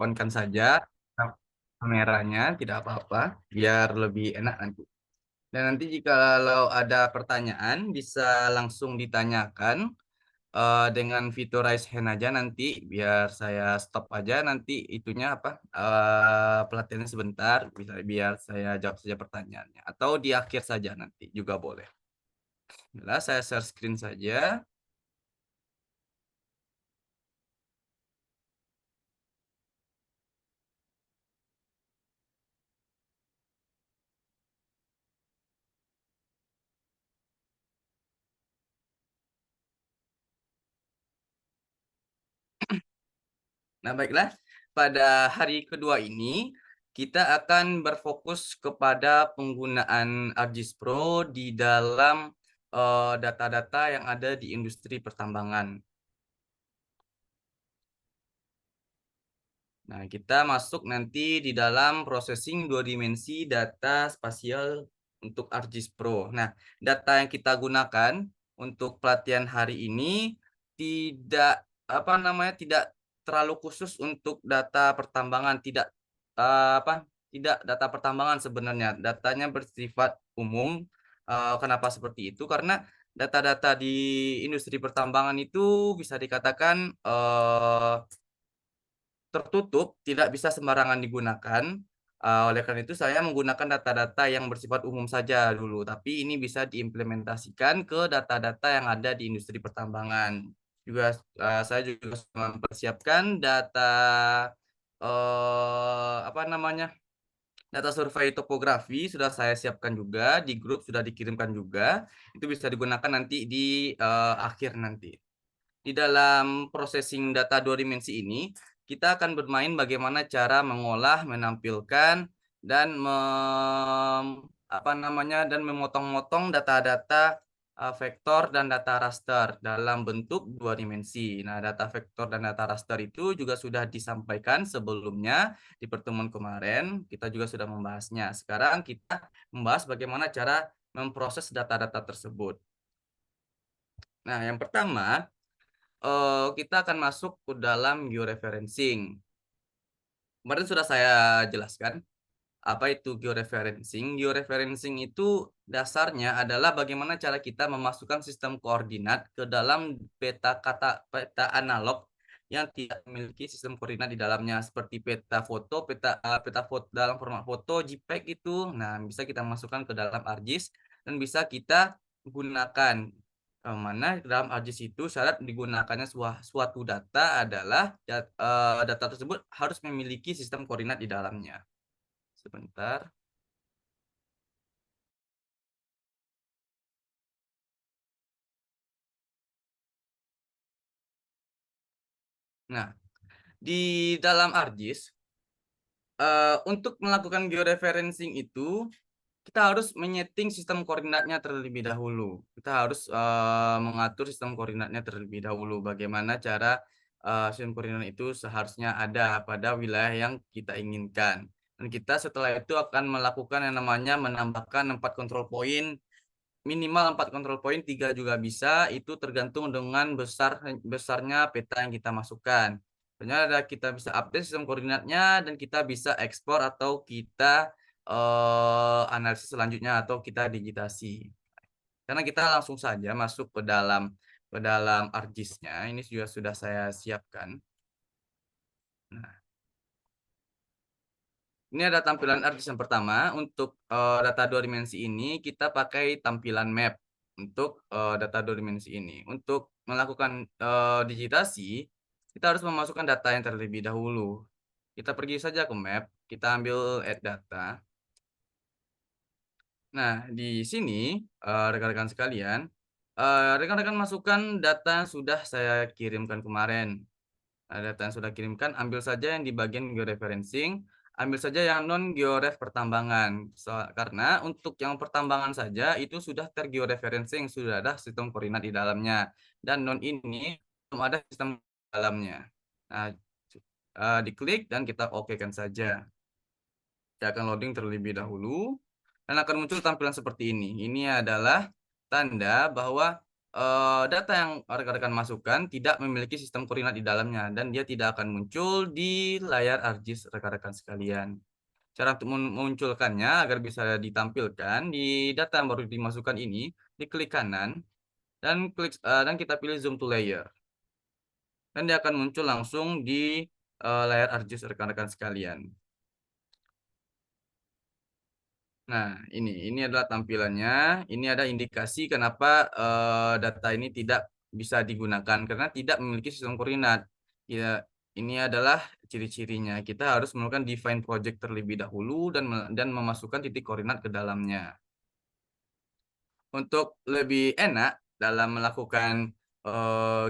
on-kan saja kameranya, tidak apa-apa, biar lebih enak nanti. Dan nanti jikalau ada pertanyaan, bisa langsung ditanyakan dengan fitur raise hand aja nanti, biar saya stop aja nanti itunya apa pelatihannya sebentar, bisa biar saya jawab saja pertanyaannya. Atau di akhir saja nanti juga boleh. Nah, saya share screen saja. Nah, baiklah. Pada hari kedua ini, kita akan berfokus kepada penggunaan ArcGIS Pro di dalam data-data yang ada di industri pertambangan. Nah, kita masuk nanti di dalam processing dua dimensi data spasial untuk ArcGIS Pro. Nah, data yang kita gunakan untuk pelatihan hari ini tidak tidak terlalu khusus untuk data pertambangan, tidak data pertambangan sebenarnya. Datanya bersifat umum. Kenapa seperti itu? Karena data-data di industri pertambangan itu bisa dikatakan tertutup, tidak bisa sembarangan digunakan. Oleh karena itu saya menggunakan data-data yang bersifat umum saja dulu, tapi ini bisa diimplementasikan ke data-data yang ada di industri pertambangan. Juga saya juga mempersiapkan data apa namanya? Data survei topografi sudah saya siapkan juga di grup, sudah dikirimkan juga. Itu bisa digunakan nanti di akhir nanti. Di dalam processing data dua dimensi ini, kita akan bermain bagaimana cara mengolah, menampilkan, dan memotong-motong data-data vektor dan data raster dalam bentuk dua dimensi. Nah, data vektor dan data raster itu juga sudah disampaikan sebelumnya di pertemuan kemarin. Kita juga sudah membahasnya. Sekarang kita membahas bagaimana cara memproses data-data tersebut. Nah, yang pertama, kita akan masuk ke dalam georeferencing. Kemarin sudah saya jelaskan apa itu georeferencing. Georeferencing itu dasarnya adalah bagaimana cara kita memasukkan sistem koordinat ke dalam peta analog yang tidak memiliki sistem koordinat di dalamnya, seperti peta foto dalam format foto JPEG itu. Nah, bisa kita masukkan ke dalam ArcGIS dan bisa kita gunakan. Mana dalam ArcGIS itu syarat digunakannya suatu data adalah data tersebut harus memiliki sistem koordinat di dalamnya. Sebentar. Nah, di dalam ArcGIS, untuk melakukan georeferencing itu, kita harus menyeting sistem koordinatnya terlebih dahulu. Kita harus mengatur sistem koordinatnya terlebih dahulu. Bagaimana cara sistem koordinat itu seharusnya ada pada wilayah yang kita inginkan. Dan kita setelah itu akan melakukan yang namanya menambahkan 4 control point, minimal 4 control point, 3 juga bisa. Itu tergantung dengan besarnya peta yang kita masukkan. Ternyata kita bisa update sistem koordinatnya dan kita bisa ekspor atau kita analisis selanjutnya atau kita digitasi. Karena kita langsung saja masuk ke dalam ArcGIS-nya. Ini juga sudah saya siapkan. Nah, ini ada tampilan ArcGIS yang pertama. Untuk data dua dimensi ini kita pakai tampilan map untuk data dua dimensi ini. Untuk melakukan digitasi, kita harus memasukkan data yang terlebih dahulu. Kita pergi saja ke map, kita ambil add data. Nah, di sini rekan-rekan sekalian, rekan-rekan masukkan data yang sudah saya kirimkan kemarin. Nah, data yang sudah kirimkan, ambil saja yang di bagian georeferencing, ambil saja yang non georef pertambangan. Karena untuk yang pertambangan saja itu sudah tergeoreferencing, sudah ada sistem koordinat di dalamnya. Dan non ini belum ada sistem di dalamnya. Nah, diklik dan kita oke-kan saja. Saya akan loading terlebih dahulu dan akan muncul tampilan seperti ini. Ini adalah tanda bahwa data yang rekan-rekan masukkan tidak memiliki sistem koordinat di dalamnya dan dia tidak akan muncul di layar ArcGIS rekan-rekan sekalian. Cara untuk memunculkannya agar bisa ditampilkan di data yang baru dimasukkan ini, diklik kanan dan kita pilih zoom to layer. Dan dia akan muncul langsung di layar ArcGIS rekan-rekan sekalian. Nah, ini adalah tampilannya. Ini ada indikasi kenapa data ini tidak bisa digunakan karena tidak memiliki sistem koordinat. Ya, ini adalah ciri-cirinya. Kita harus melakukan define project terlebih dahulu dan memasukkan titik koordinat ke dalamnya. Untuk lebih enak dalam melakukan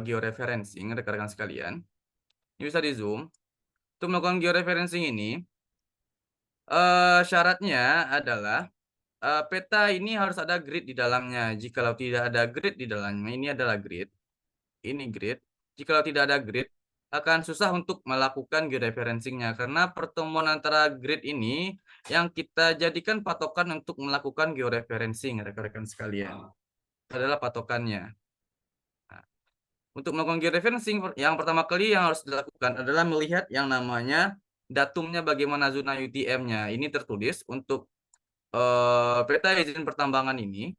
georeferencing, rekan-rekan sekalian, ini bisa di zoom. Untuk melakukan georeferencing ini, syaratnya adalah peta ini harus ada grid di dalamnya. Jikalau tidak ada grid di dalamnya, ini adalah grid. Ini grid. Jikalau tidak ada grid, akan susah untuk melakukan georeferencingnya karena pertemuan antara grid ini yang kita jadikan patokan untuk melakukan georeferencing, rekan-rekan sekalian. Adalah patokannya. Nah, untuk melakukan georeferencing, yang pertama kali yang harus dilakukan adalah melihat yang namanya datumnya bagaimana zona UTM-nya. Ini tertulis untuk peta izin pertambangan ini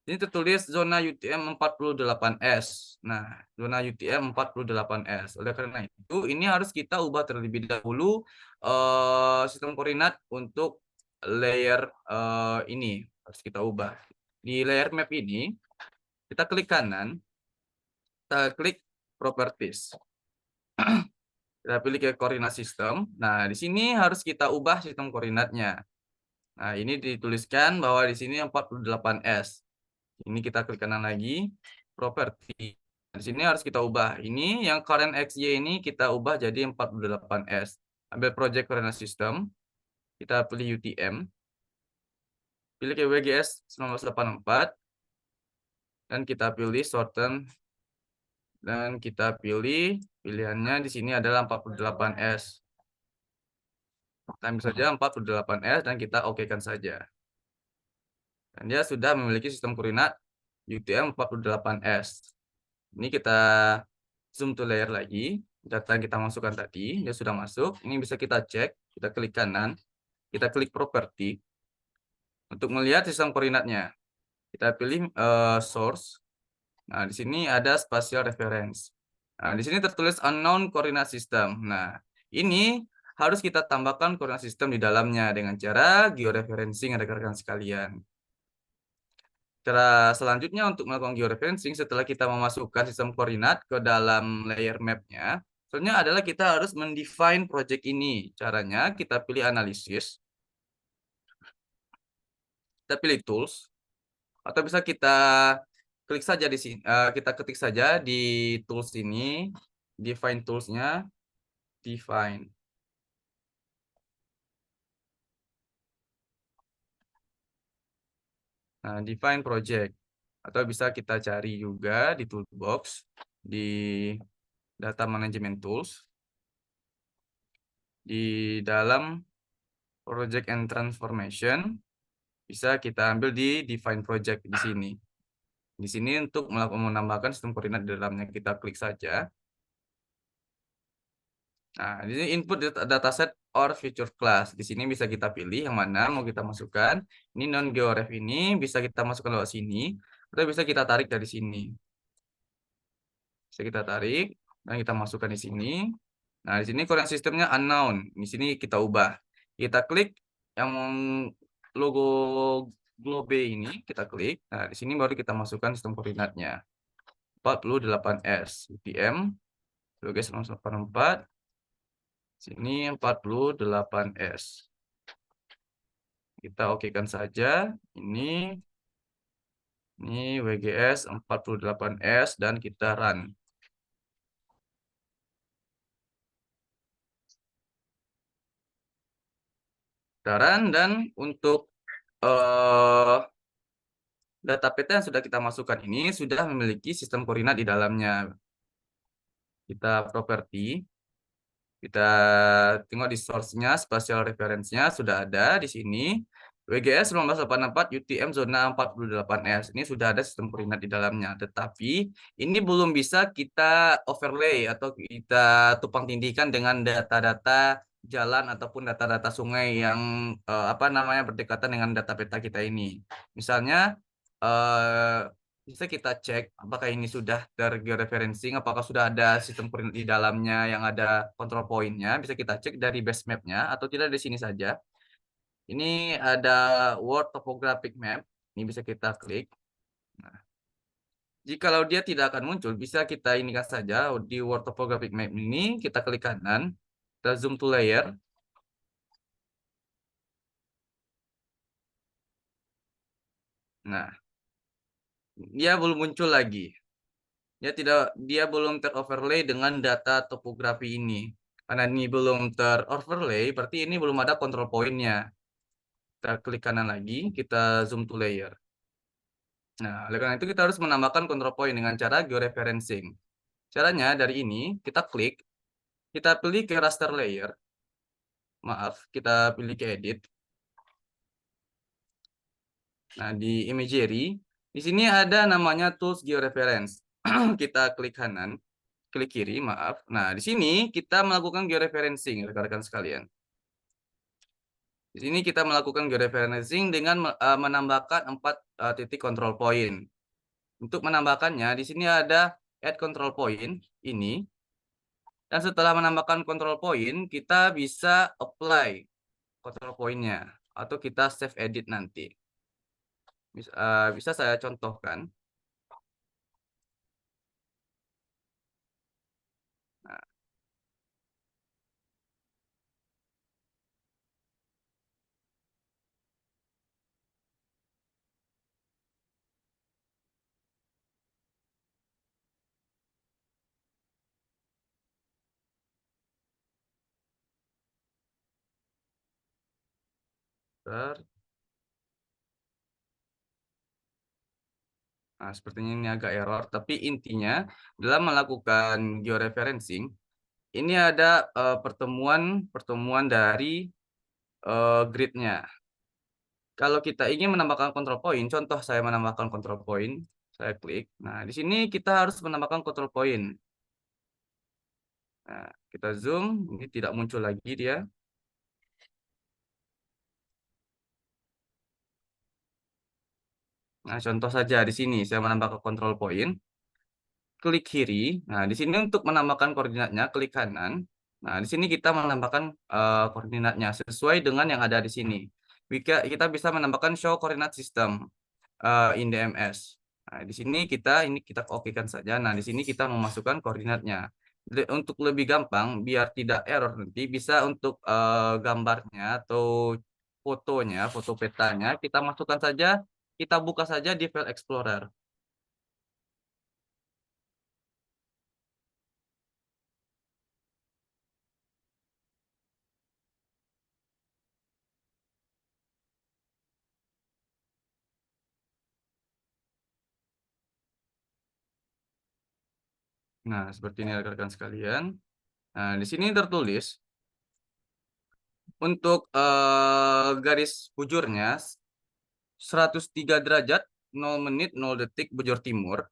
tertulis zona UTM 48S. Nah, zona UTM 48S. Oleh karena itu, ini harus kita ubah terlebih dahulu sistem koordinat untuk layer ini harus kita ubah. Di layer map ini, kita klik kanan, kita klik properties. Kita pilih ke koordinat sistem. Nah, di sini harus kita ubah sistem koordinatnya. Nah, ini dituliskan bahwa di sini 48S. Ini kita klik kanan lagi, properti. Di sini harus kita ubah. Ini yang current XY ini kita ubah jadi 48S. Ambil project coordinate system, kita pilih UTM, pilih ke WGS 1984, dan kita pilih shorten, dan kita pilih pilihannya di sini adalah 48S. Kita ambil saja 48S dan kita okekan saja. Dan dia sudah memiliki sistem koordinat UTM 48S. Ini kita zoom to layer lagi. Data yang kita masukkan tadi, dia sudah masuk. Ini bisa kita cek. Kita klik kanan. Kita klik property. Untuk melihat sistem koordinatnya. Kita pilih source. Nah, di sini ada spatial reference. Nah, di sini tertulis unknown coordinate system. Nah, ini harus kita tambahkan koordinat sistem di dalamnya dengan cara georeferencing rekan-rekan sekalian. Cara selanjutnya untuk melakukan georeferencing setelah kita memasukkan sistem koordinat ke dalam layer map-nya, selanjutnya adalah kita harus mendefine project ini. Caranya kita pilih analisis, kita pilih tools, atau bisa kita klik saja di sini, kita ketik saja di tools ini, define tools-nya, define. Nah, define project. Atau bisa kita cari juga di toolbox, di data management tools, di dalam project and transformation, bisa kita ambil di define project di sini. Di sini untuk menambahkan sistem koordinat di dalamnya, kita klik saja. Nah, di sini input dataset or feature class. Di sini bisa kita pilih yang mana mau kita masukkan. Ini non georef ini bisa kita masukkan lewat sini, atau bisa kita tarik dari sini. Bisa kita tarik dan kita masukkan di sini. Nah, di sini koordinat sistemnya unknown. Di sini kita ubah. Kita klik yang logo globe ini, kita klik. Nah, di sini baru kita masukkan sistem koordinatnya. 48S UTM, WGS 1984. Sini 48S. Kita okekan saja. Ini WGS 48S dan kita run. Dan untuk data peta yang sudah kita masukkan ini sudah memiliki sistem koordinat di dalamnya. Kita property, kita tengok di source-nya, spatial reference-nya sudah ada di sini. WGS 1984 UTM zona 48S. Ini sudah ada sistem koordinat di dalamnya. Tetapi ini belum bisa kita overlay atau kita tumpang tindihkan dengan data-data jalan ataupun data-data sungai yang apa namanya berdekatan dengan data peta kita ini. Misalnya eh, bisa kita cek apakah ini sudah tergeoreferencing, apakah sudah ada sistem koordinat di dalamnya yang ada control point-nya. Bisa kita cek dari base map-nya atau tidak di sini saja. Ini ada World Topographic Map. Ini bisa kita klik. Nah, jikalau dia tidak akan muncul, bisa kita inikan saja di World Topographic Map ini. Kita klik kanan, kita zoom to layer. Nah, dia belum muncul lagi. Dia belum teroverlay dengan data topografi ini. Karena ini belum teroverlay, berarti ini belum ada control point-nya. Kita klik kanan lagi, kita zoom to layer. Nah, oleh karena itu kita harus menambahkan control point dengan cara georeferencing. Caranya dari ini, kita klik, kita pilih ke raster layer. Maaf, kita pilih ke edit. Nah, di imagery, di sini ada namanya tools georeference. Kita klik kanan, klik kiri, maaf. Nah, di sini kita melakukan georeferencing, rekan-rekan sekalian. Di sini kita melakukan georeferencing dengan menambahkan 4 titik control point. Untuk menambahkannya, di sini ada add control point ini. Dan setelah menambahkan control point, kita bisa apply control point-nya atau kita save edit nanti. Bisa saya contohkan. Nah, bentar. Nah, sepertinya ini agak error, tapi intinya dalam melakukan georeferencing, ini ada pertemuan dari grid-nya. Kalau kita ingin menambahkan control point, contoh saya menambahkan control point, saya klik. Nah, di sini kita harus menambahkan control point. Nah, kita zoom, ini tidak muncul lagi dia. Nah, contoh saja di sini saya menambahkan control point, klik kiri. Nah, di sini untuk menambahkan koordinatnya, klik kanan. Nah, di sini kita menambahkan koordinatnya sesuai dengan yang ada di sini. Kita bisa menambahkan show coordinate system in DMS. Nah, di sini kita okekan saja. Nah, di sini kita memasukkan koordinatnya. Untuk lebih gampang, biar tidak error nanti, bisa untuk gambarnya atau fotonya, foto petanya, kita masukkan saja, kita buka saja di file Explorer. Nah, seperti ini rekan-rekan sekalian. Nah, di sini tertulis untuk garis bujurnya 103 derajat 0 menit 0 detik bujur timur.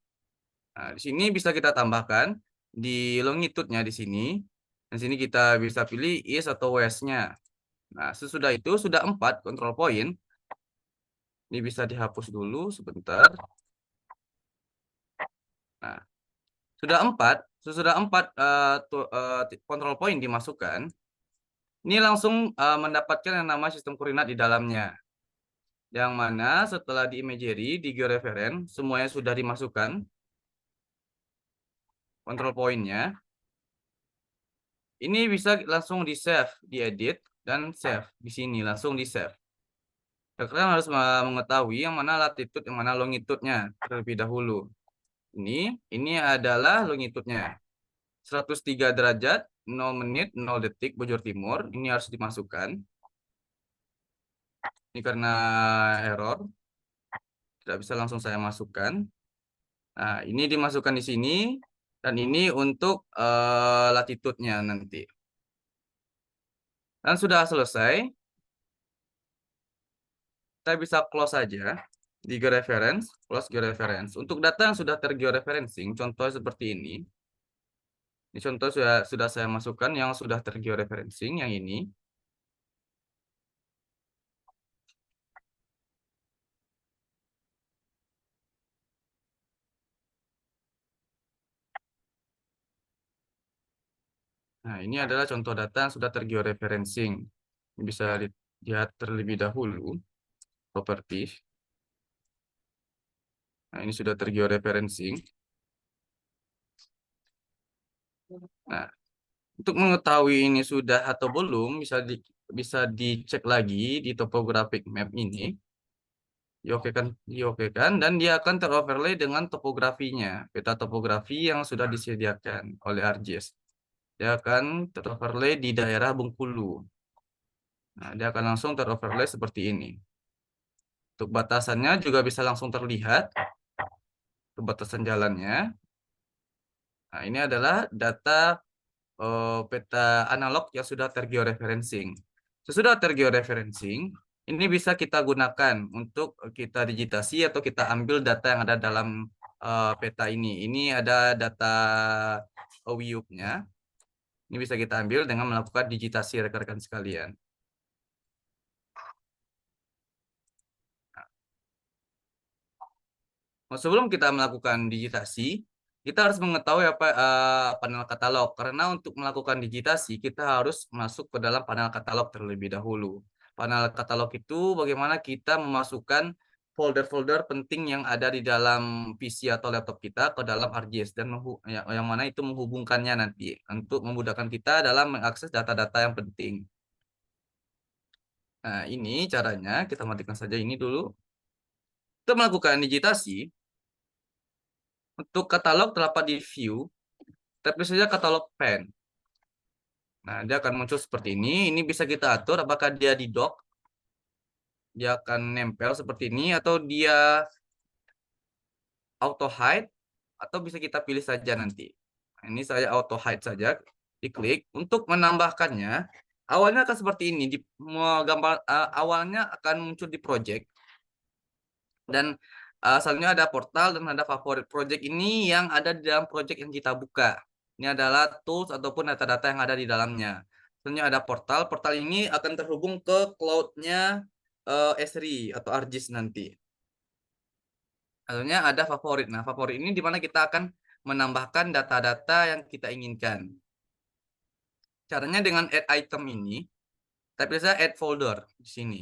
Nah, di sini bisa kita tambahkan di longitude-nya di sini. Di sini kita bisa pilih east atau west-nya. Nah, sesudah itu sudah 4 control point. Ini bisa dihapus dulu sebentar. Nah, sesudah 4 control point dimasukkan, ini langsung mendapatkan yang nama sistem koordinat di dalamnya. Yang mana setelah di imagery, di georeference, semuanya sudah dimasukkan control point-nya. Ini bisa langsung di-save, diedit, dan save. Di sini langsung di-save. Kalian harus mengetahui yang mana latitude, yang mana longitude-nya terlebih dahulu. Ini adalah longitude-nya. 103 derajat, 0 menit, 0 detik bujur timur. Ini harus dimasukkan. Ini karena error. Tidak bisa langsung saya masukkan. Nah, ini dimasukkan di sini. Dan ini untuk latitude-nya nanti. Dan sudah selesai. kita bisa close saja di georeference, close georeference. Untuk data yang sudah tergeoreferencing, contoh seperti ini. Ini contoh sudah saya masukkan yang sudah tergeoreferencing yang ini. Nah, ini adalah contoh data yang sudah tergeoreferencing. Bisa dilihat terlebih dahulu, properti. Nah, ini sudah tergeoreferencing. Nah, untuk mengetahui ini sudah atau belum, bisa dicek lagi di topographic map ini. Diokekan, dan dia akan teroverlay dengan topografinya, peta topografi yang sudah disediakan oleh ArcGIS. Dia akan teroverlay di daerah Bengkulu. Nah, dia akan langsung teroverlay seperti ini. Untuk batasannya juga bisa langsung terlihat, untuk batasan jalannya. Nah, ini adalah data peta analog yang sudah tergeoreferencing. Sesudah tergeoreferencing, ini bisa kita gunakan untuk kita digitasi atau kita ambil data yang ada dalam peta ini. Ini ada data WIUP-nya. Ini bisa kita ambil dengan melakukan digitasi rekan-rekan sekalian. Nah, sebelum kita melakukan digitasi, kita harus mengetahui apa panel katalog. Karena untuk melakukan digitasi, kita harus masuk ke dalam panel katalog terlebih dahulu. Panel katalog itu bagaimana kita memasukkan folder-folder penting yang ada di dalam PC atau laptop kita ke dalam ArcGIS dan yang mana itu menghubungkannya nanti untuk memudahkan kita dalam mengakses data-data yang penting. Nah, ini caranya. Kita matikan saja ini dulu. Untuk melakukan digitasi, untuk katalog terdapat di view, tapi saja katalog pen. Nah, dia akan muncul seperti ini. Ini bisa kita atur apakah dia di dock, dia akan nempel seperti ini, atau dia auto hide, atau bisa kita pilih saja nanti. Nah, ini saya auto hide saja, diklik. Untuk menambahkannya, awalnya akan seperti ini. Awalnya akan muncul di project. Dan selanjutnya ada portal dan ada favorit project ini yang ada di dalam project yang kita buka. Ini adalah tools ataupun data-data yang ada di dalamnya. Selanjutnya ada portal. Portal ini akan terhubung ke cloud-nya Esri atau ArcGIS nanti. Selanjutnya ada favorit. Nah, favorit ini di mana kita akan menambahkan data-data yang kita inginkan. Caranya dengan add item ini, tapi saya add folder di sini.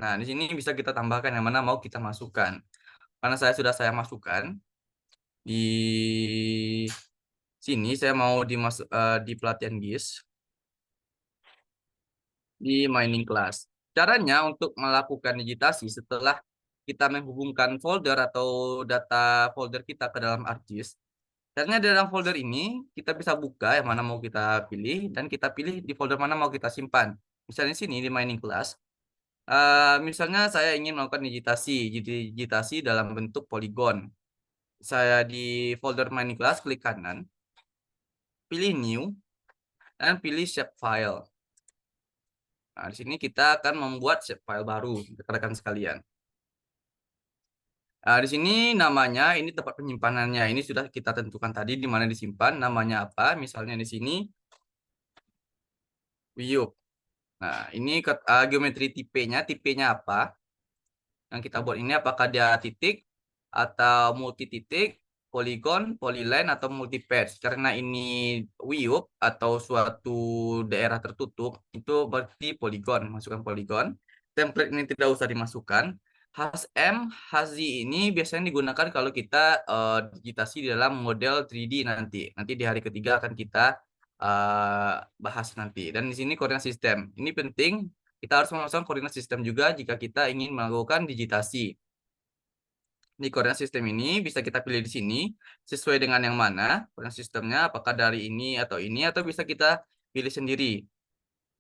Nah, di sini bisa kita tambahkan yang mana mau kita masukkan. Karena saya masukkan di sini, saya mau di pelatihan GIS di mining class. Caranya untuk melakukan digitasi setelah kita menghubungkan folder atau data folder kita ke dalam ArcGIS. Caranya di dalam folder ini kita bisa buka yang mana mau kita pilih dan kita pilih di folder mana mau kita simpan. Misalnya di sini di mining class. Misalnya saya ingin melakukan digitasi dalam bentuk poligon. Saya di folder mining class klik kanan, pilih new, dan pilih shapefile. Nah, di sini kita akan membuat shapefile baru, rekan-rekan sekalian. Nah, di sini namanya, ini tempat penyimpanannya. Ini sudah kita tentukan tadi di mana disimpan, namanya apa. Misalnya di sini, WIUP. Nah, ini geometri tipenya apa. Yang kita buat ini apakah dia titik, atau multi titik, poligon, polyline, atau multipatch. Karena ini WIUP atau suatu daerah tertutup, itu berarti poligon. Masukkan poligon. Template ini tidak usah dimasukkan. HM, HZ ini biasanya digunakan kalau kita digitasi di dalam model 3D nanti. Nanti di hari ketiga akan kita bahas nanti. Dan di sini koordinat sistem. Ini penting, kita harus memasukkan koordinat sistem juga jika kita ingin melakukan digitasi. Di koordinat sistem ini bisa kita pilih di sini sesuai dengan yang mana koordinat sistemnya, apakah dari ini, atau bisa kita pilih sendiri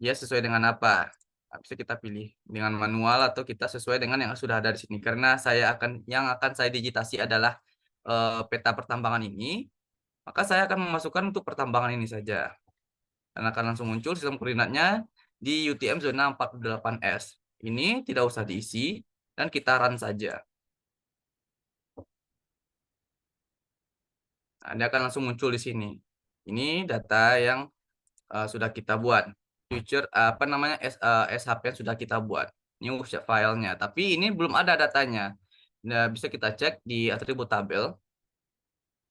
ya sesuai dengan apa. Nah, bisa kita pilih dengan manual atau kita sesuai dengan yang sudah ada di sini. Karena yang akan saya digitasi adalah peta pertambangan ini, maka saya akan memasukkan untuk pertambangan ini saja. Dan akan langsung muncul sistem koordinatnya di UTM zona 48S. ini tidak usah diisi dan kita run saja. Nah, dia akan langsung muncul di sini. Ini data yang sudah kita buat. Future apa namanya SHP yang sudah kita buat. Ini filenya. Tapi ini belum ada datanya. Nah, bisa kita cek di atribut tabel.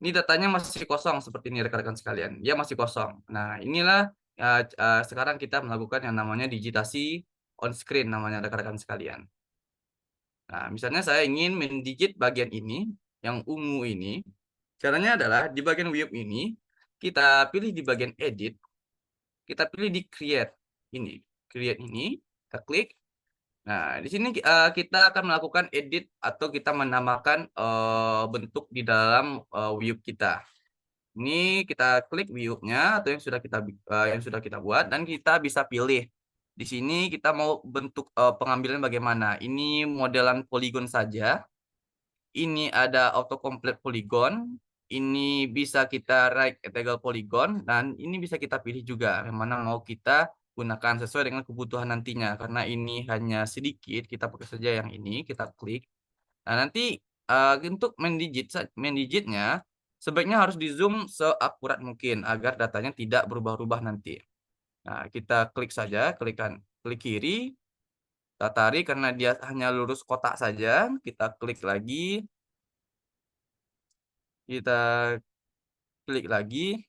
Ini datanya masih kosong seperti ini rekan-rekan sekalian. Dia masih kosong. Nah, inilah sekarang kita melakukan yang namanya digitasi on screen namanya rekan-rekan sekalian. Nah, misalnya saya ingin mendigit bagian ini, yang ungu ini. Caranya adalah di bagian view ini, kita pilih di bagian edit, kita pilih di create ini. Create ini, kita klik. Nah, di sini kita akan melakukan edit atau kita menambahkan bentuk di dalam view kita. Ini kita klik view-nya atau yang sudah kita buat dan kita bisa pilih. Di sini kita mau bentuk pengambilan bagaimana. Ini modelan poligon saja. Ini ada autocomplete polygon. Ini bisa kita right rectangle polygon dan ini bisa kita pilih juga yang mana mau kita gunakan sesuai dengan kebutuhan nantinya. Karena ini hanya sedikit, kita pakai saja yang ini, kita klik. Nah, nanti untuk mendigitnya sebaiknya harus di zoom seakurat mungkin agar datanya tidak berubah-ubah nanti. Nah, kita klik saja, klik kiri, kita tarik karena dia hanya lurus kotak saja. Kita klik lagi, kita klik lagi.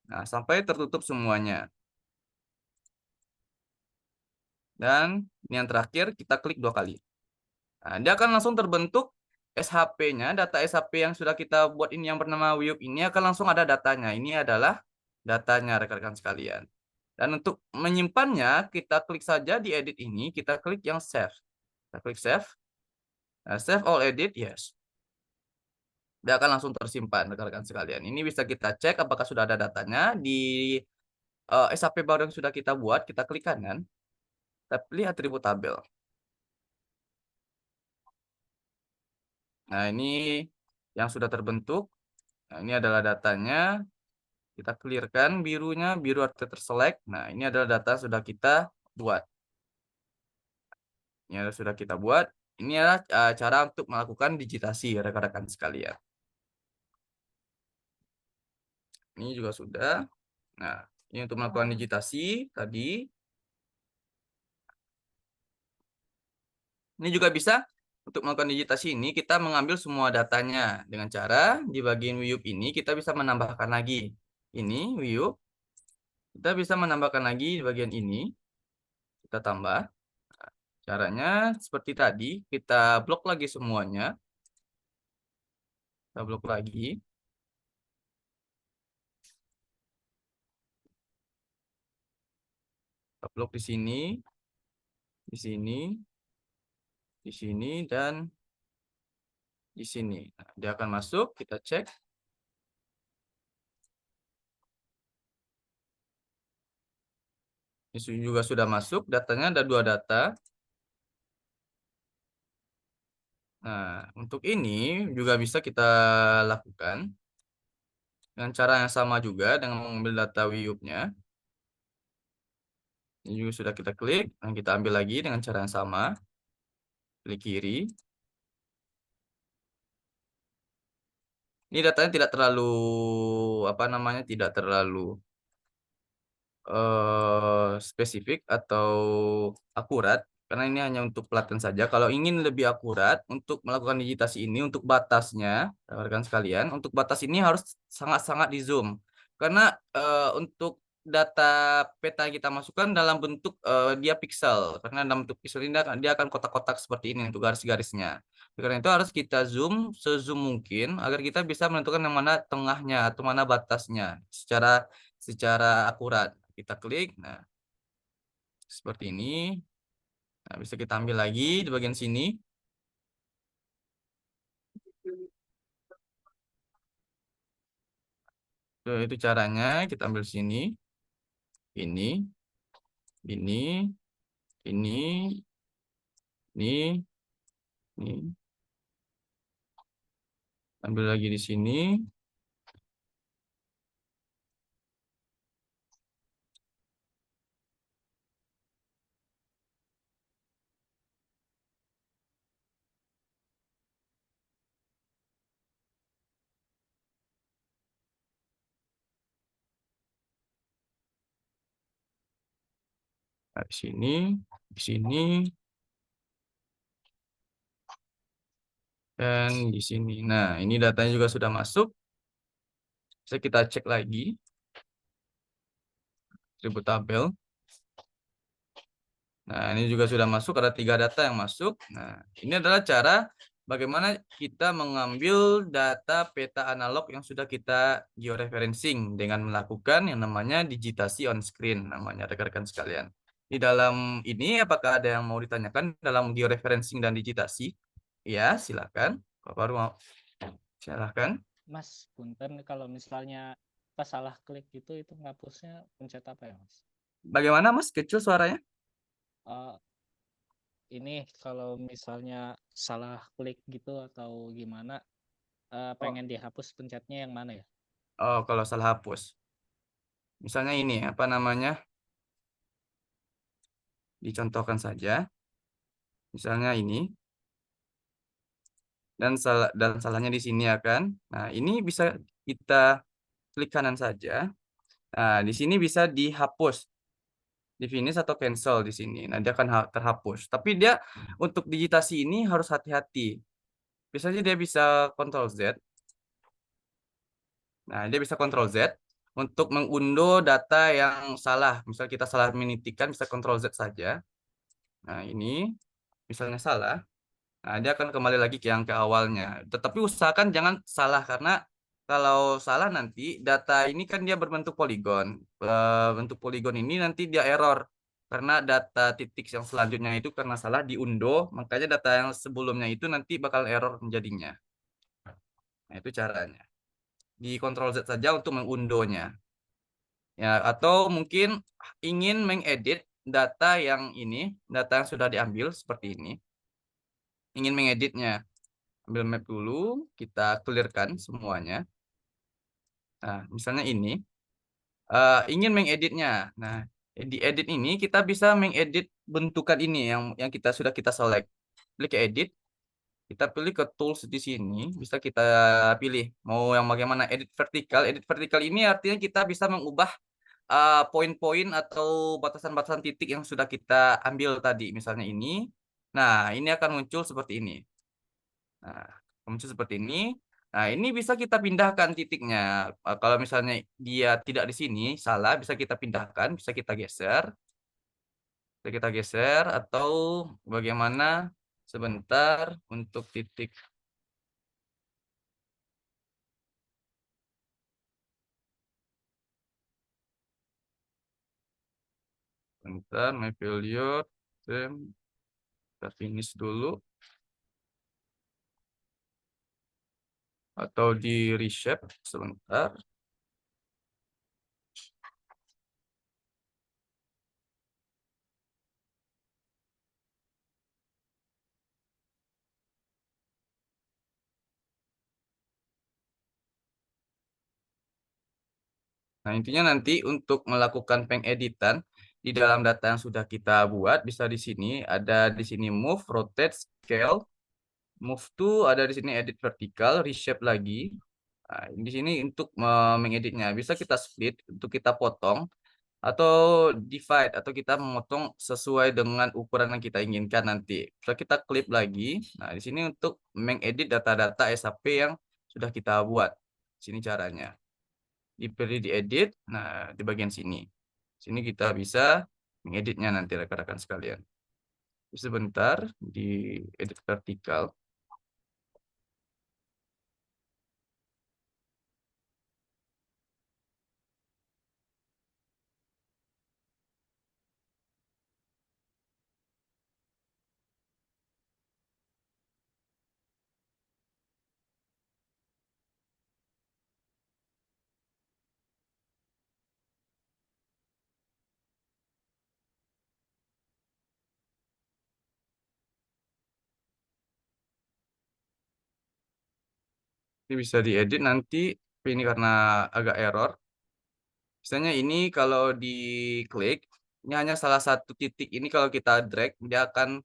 Nah, sampai tertutup semuanya. Dan ini yang terakhir, kita klik 2 kali. Nah, dia akan langsung terbentuk SHP-nya, data SHP yang sudah kita buat ini yang bernama Wiyup ini akan langsung ada datanya. Ini adalah datanya rekan-rekan sekalian. Dan untuk menyimpannya, kita klik saja di edit ini, kita klik yang save. Kita klik save. Nah, save all edit, yes. Dia akan langsung tersimpan rekan-rekan sekalian. Ini bisa kita cek apakah sudah ada datanya di SHP baru yang sudah kita buat, kita klik kanan, kita pilih atribut tabel. Nah, ini yang sudah terbentuk. Nah, ini adalah datanya. Kita clearkan birunya, biru artinya terselect. Nah, ini adalah data sudah kita buat. Ini adalah sudah kita buat. Ini adalah cara untuk melakukan digitasi rekan-rekan sekalian. Ini juga sudah. Nah, ini untuk melakukan digitasi tadi. Ini juga bisa untuk melakukan digitasi ini kita mengambil semua datanya dengan cara di bagian view ini kita bisa menambahkan lagi. Ini view. Kita bisa menambahkan lagi di bagian ini. Kita tambah. Caranya seperti tadi, kita blok lagi semuanya. Kita blok lagi. Kita blok di sini, di sini, di sini, dan di sini. Nah, dia akan masuk, kita cek. Ini juga sudah masuk, datanya ada 2 data. Nah, untuk ini juga bisa kita lakukan dengan cara yang sama juga dengan mengambil data Wiyup-nya. Ini juga sudah kita klik, dan kita ambil lagi dengan cara yang sama. Klik kiri. Ini datanya tidak terlalu, apa namanya, tidak terlalu spesifik atau akurat karena ini hanya untuk pelatihan saja. Kalau ingin lebih akurat untuk melakukan digitasi ini untuk batasnya, rekan sekalian, untuk batas ini harus sangat-sangat di zoom karena untuk data peta yang kita masukkan dalam bentuk dia pixel karena dalam bentuk pixel ini dia akan kotak-kotak seperti ini untuk garis-garisnya. Karena itu harus kita zoom sezoom mungkin agar kita bisa menentukan yang mana tengahnya atau mana batasnya secara akurat. Kita klik, nah seperti ini. Nah, bisa kita ambil lagi di bagian sini. Itu caranya, kita ambil sini. Ini, ini, ini, ini. Ambil lagi di sini. Nah, di sini, dan di sini. Nah, ini datanya juga sudah masuk. Bisa kita cek lagi atribut tabel. Nah, ini juga sudah masuk, ada 3 data yang masuk. Nah, ini adalah cara bagaimana kita mengambil data peta analog yang sudah kita georeferencing dengan melakukan yang namanya digitasi on screen, namanya rekan-rekan sekalian. Di dalam ini, apakah ada yang mau ditanyakan dalam georeferencing dan digitasi? Ya, silakan. Pak Baru mau, silakan. Mas, punten kalau misalnya pas salah klik gitu itu ngapusnya pencet apa ya, Mas? Bagaimana, Mas? Kecil suaranya? Eh, ini kalau misalnya salah klik gitu atau gimana, Oh, pengen dihapus pencetnya yang mana ya? oh, kalau salah hapus. Misalnya ini, apa namanya? Dicontohkan saja. Misalnya ini. Dan salahnya di sini ya kan. Nah, ini bisa kita klik kanan saja. Nah, di sini bisa dihapus, di finish atau cancel di sini. Nah, dia akan terhapus. Tapi dia untuk digitasi ini harus hati-hati. Biasanya dia bisa Ctrl Z. Nah, dia bisa Ctrl Z untuk mengunduh data yang salah. Misal kita salah menitikan, bisa Ctrl Z saja. Nah, ini misalnya salah. Nah, dia akan kembali lagi ke yang ke awalnya. Tetapi usahakan jangan salah karena kalau salah nanti data ini kan dia berbentuk poligon. Bentuk poligon ini nanti dia error karena data titik yang selanjutnya itu karena salah diunduh, makanya data yang sebelumnya itu nanti bakal error menjadinya. Nah, itu caranya. Di Ctrl Z saja untuk mengunduhnya. Ya, atau mungkin ingin mengedit data yang ini, data yang sudah diambil seperti ini. Ingin mengeditnya. Ambil map dulu, kita clearkan semuanya. Nah, misalnya ini, ingin mengeditnya. Nah, di edit ini kita bisa mengedit bentukan ini yang sudah kita select. Klik ke edit, kita pilih ke tools di sini, bisa kita pilih mau yang bagaimana edit vertikal. Edit vertikal ini artinya kita bisa mengubah poin-poin atau batasan-batasan titik yang sudah kita ambil tadi, misalnya ini. Nah, ini akan muncul seperti ini. Nah, muncul seperti ini. Nah, ini bisa kita pindahkan titiknya. Kalau misalnya dia tidak di sini, salah, bisa kita pindahkan, bisa kita geser. Bisa kita geser atau bagaimana sebentar untuk titik. Sebentar, my failure. Kita finish dulu. Atau di reshape sebentar. Nah, intinya nanti untuk melakukan pengeditan di dalam data yang sudah kita buat, bisa di sini, ada di sini move, rotate, scale, move to, ada di sini edit vertikal, reshape lagi. Nah, di sini untuk mengeditnya, bisa kita split, untuk kita potong, atau divide, atau kita memotong sesuai dengan ukuran yang kita inginkan nanti. Bisa kita klik lagi. Nah, di sini untuk mengedit data-data SAP yang sudah kita buat. Sini caranya dipilih diedit. Nah, di bagian sini. Sini kita bisa mengeditnya nanti rekan-rekan sekalian. Sebentar di edit vertikal. Ini bisa diedit nanti, tapi ini karena agak error. Misalnya ini kalau diklik, ini hanya salah satu titik. Ini kalau kita drag, dia akan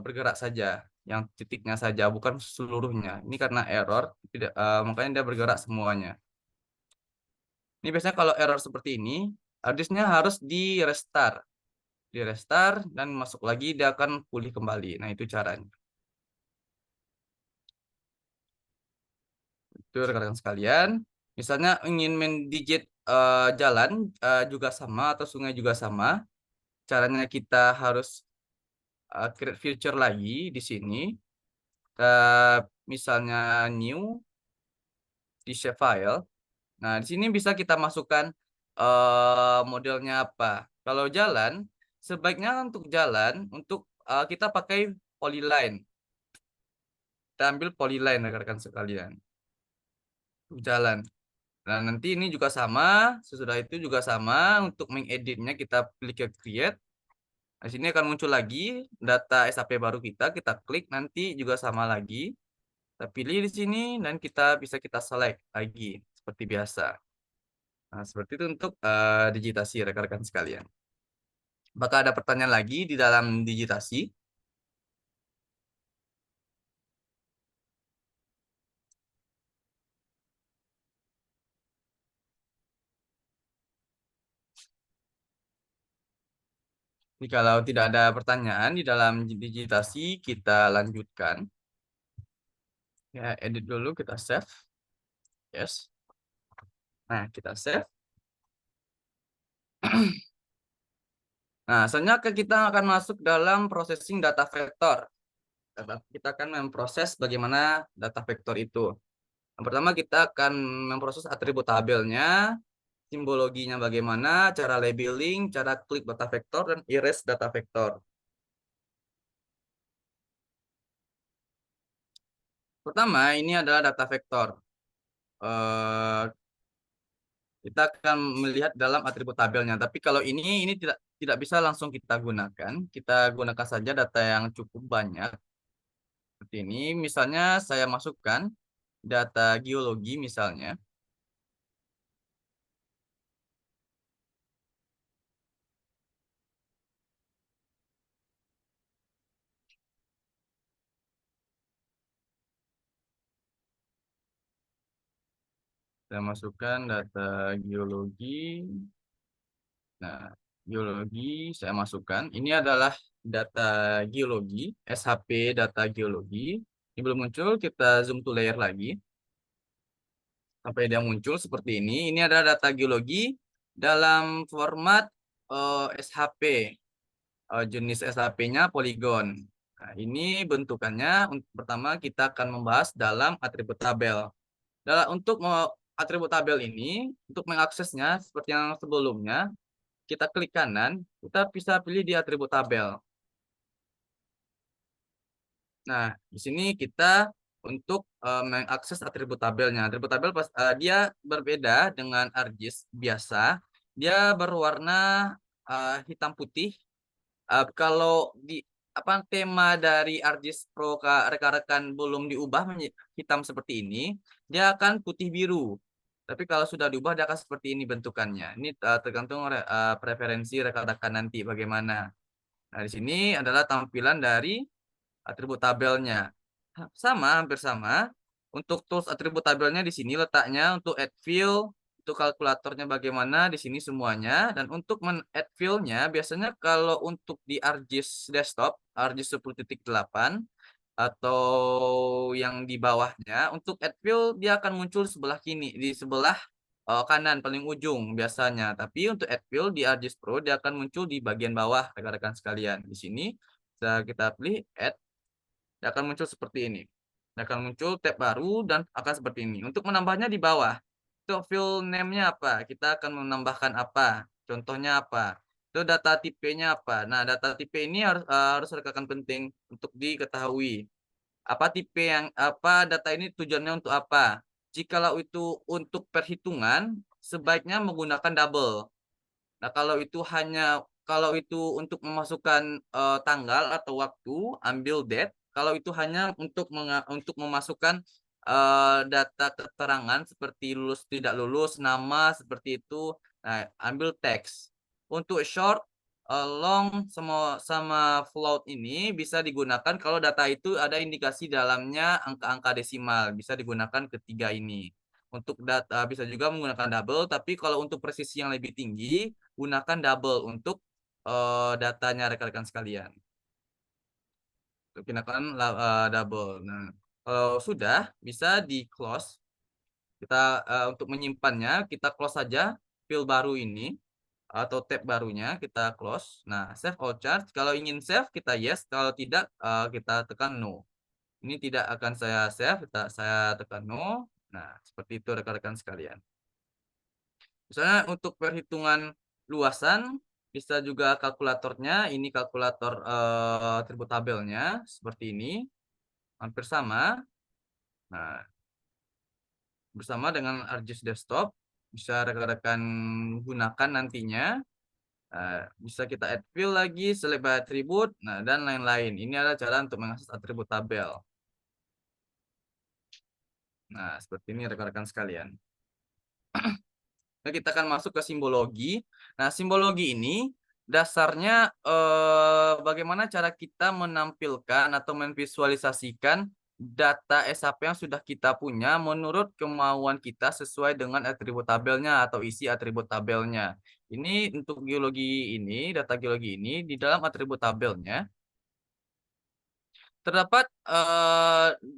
bergerak saja. Yang titiknya saja, bukan seluruhnya. Ini karena error, tidak, makanya dia bergerak semuanya. Ini biasanya kalau error seperti ini, harusnya harus di restart. di restart, dan masuk lagi, dia akan pulih kembali. Nah, itu caranya. Itu rekan-rekan sekalian. Misalnya ingin main digit jalan juga sama, atau sungai juga sama. Caranya kita harus create feature lagi di sini. Misalnya new di shape file. Nah, di sini bisa kita masukkan modelnya apa. Kalau jalan, sebaiknya untuk jalan, kita pakai polyline. Kita ambil polyline rekan-rekan sekalian. Untuk jalan. Nah, nanti ini juga sama. Sesudah itu juga sama. Untuk mengeditnya kita klik ke create. Di sini akan muncul lagi data SAP baru kita klik, nanti juga sama lagi. Kita pilih di sini dan kita select lagi seperti biasa. Nah, seperti itu untuk digitasi rekan-rekan sekalian. Apakah ada pertanyaan lagi di dalam digitasi? Kalau tidak ada pertanyaan di dalam digitasi, kita lanjutkan. Ya, edit dulu, kita save. Yes. Nah, kita save. Nah, selanjutnya kita akan masuk dalam processing data vektor. Kita akan memproses bagaimana data vektor itu. Yang pertama, kita akan memproses atribut tabelnya, simbologinya bagaimana, cara labeling, cara klik data vektor, dan erase data vektor. Pertama, ini adalah data vektor. Kita akan melihat dalam atribut tabelnya. Tapi kalau ini tidak bisa langsung kita gunakan. Kita gunakan saja data yang cukup banyak. Seperti ini, misalnya saya masukkan data geologi misalnya. Saya masukkan data geologi. Nah, geologi saya masukkan. Ini adalah data geologi, SHP data geologi. Ini belum muncul, kita zoom to layer lagi. Sampai dia muncul seperti ini. Ini adalah data geologi dalam format SHP. Jenis SHP-nya Polygon. Nah, ini bentukannya. Pertama kita akan membahas dalam atribut tabel. Untuk atribut tabel ini, untuk mengaksesnya seperti yang sebelumnya, kita klik kanan, kita bisa pilih di atribut tabel. Nah, di sini kita untuk mengakses atribut tabelnya. Atribut tabel dia berbeda dengan ArcGIS biasa. Dia berwarna hitam putih. Kalau di tema dari ArcGIS Pro rekan-rekan belum diubah menjadi hitam seperti ini, dia akan putih biru. Tapi kalau sudah diubah dia akan seperti ini bentukannya. Ini tergantung preferensi rekan-rekan nanti bagaimana. Nah, di sini adalah tampilan dari atribut tabelnya. Sama, hampir sama. Untuk tools atribut tabelnya di sini letaknya untuk add field, untuk kalkulatornya bagaimana di sini semuanya. Dan untuk men-add field-nya biasanya kalau untuk di ArcGIS desktop, ArcGIS 10.8 atau yang di bawahnya, untuk add field dia akan muncul sebelah kini, di sebelah kanan paling ujung biasanya. Tapi untuk add field di ArcGIS Pro dia akan muncul di bagian bawah rekan-rekan sekalian. Di sini kita pilih add, dia akan muncul seperti ini. Dia akan muncul tab baru dan akan seperti ini. Untuk menambahnya di bawah, untuk field name-nya apa? Kita akan menambahkan apa? Contohnya apa? Itu data tipe-nya apa? Nah, data tipe ini harus rekan penting untuk diketahui. Data ini tujuannya untuk apa? Jikalau itu untuk perhitungan, sebaiknya menggunakan double. Nah, kalau itu untuk memasukkan tanggal atau waktu, ambil date. Kalau itu hanya untuk memasukkan data keterangan seperti lulus tidak lulus, nama seperti itu, nah, ambil teks. Untuk short, long sama float ini bisa digunakan kalau data itu ada indikasi dalamnya angka-angka desimal, bisa digunakan ketiga ini. Untuk data bisa juga menggunakan double, tapi kalau untuk presisi yang lebih tinggi, gunakan double untuk datanya rekan-rekan sekalian. Pindahkan double. Nah, kalau sudah bisa di close. Kita untuk menyimpannya kita close saja file baru ini atau tab barunya kita close. Nah, save all charge. Kalau ingin save kita yes, kalau tidak kita tekan no. Ini tidak akan saya save, saya tekan no. Nah, seperti itu rekan-rekan sekalian. Misalnya untuk perhitungan luasan bisa juga kalkulatornya. Ini kalkulator atribut tabelnya seperti ini, hampir sama. Nah, bersama dengan ArcGIS Desktop bisa rekan-rekan gunakan nantinya. Bisa kita add field lagi, select by attribute, nah dan lain-lain. Ini adalah cara untuk mengakses atribut tabel. Nah, seperti ini rekan-rekan sekalian. Nah, kita akan masuk ke simbologi. Nah, simbologi ini dasarnya bagaimana cara kita menampilkan atau memvisualisasikan data SAP yang sudah kita punya menurut kemauan kita sesuai dengan atribut tabelnya atau isi atribut tabelnya. Ini untuk geologi ini, data geologi ini di dalam atribut tabelnya terdapat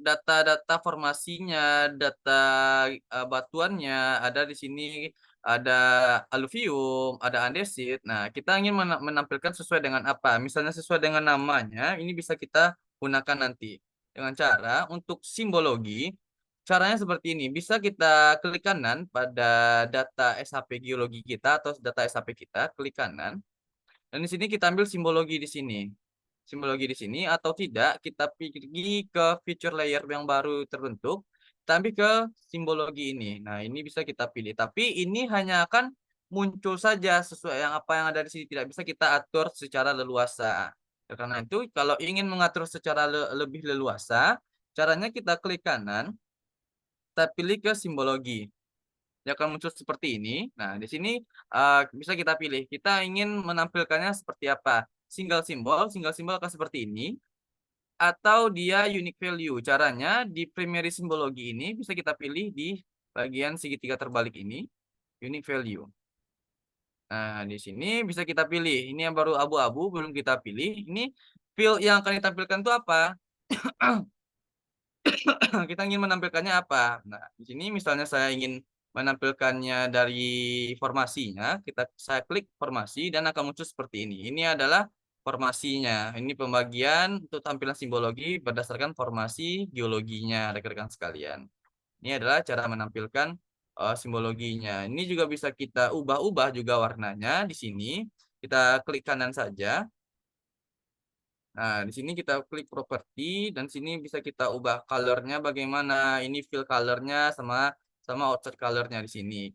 data-data formasinya, data batuannya, ada di sini ada aluvium, ada andesit. Nah, kita ingin menampilkan sesuai dengan apa? Misalnya sesuai dengan namanya, ini bisa kita gunakan nanti. Dengan cara untuk simbologi, caranya seperti ini. Bisa kita klik kanan pada data SHP geologi kita atau data SHP kita, klik kanan. Dan di sini kita ambil simbologi di sini. Simbologi di sini atau tidak kita pergi ke feature layer yang baru terbentuk, kita ambil ke simbologi ini. Nah, ini bisa kita pilih. Tapi ini hanya akan muncul saja sesuai apa yang ada di sini, tidak bisa kita atur secara leluasa. Karena itu kalau ingin mengatur secara lebih leluasa, caranya kita klik kanan, kita pilih ke simbologi. Dia akan muncul seperti ini. Nah, di sini bisa kita pilih. Kita ingin menampilkannya seperti apa? Single symbol akan seperti ini. Atau dia unique value. Caranya di primary simbologi ini bisa kita pilih di bagian segitiga terbalik ini. Unique value. Nah, di sini bisa kita pilih. Ini yang baru abu-abu, belum kita pilih. Ini field yang akan ditampilkan itu apa? Kita ingin menampilkannya apa? Nah, di sini misalnya saya ingin menampilkannya dari formasinya, saya klik formasi dan akan muncul seperti ini. Ini adalah formasinya. Ini pembagian untuk tampilan simbologi berdasarkan formasi geologinya, rekan-rekan sekalian. Ini adalah cara menampilkan simbologinya. Ini juga bisa kita ubah-ubah juga warnanya di sini. Kita klik kanan saja. Nah, di sini kita klik properti dan sini bisa kita ubah colornya bagaimana. Ini fill colornya sama outside colornya di sini.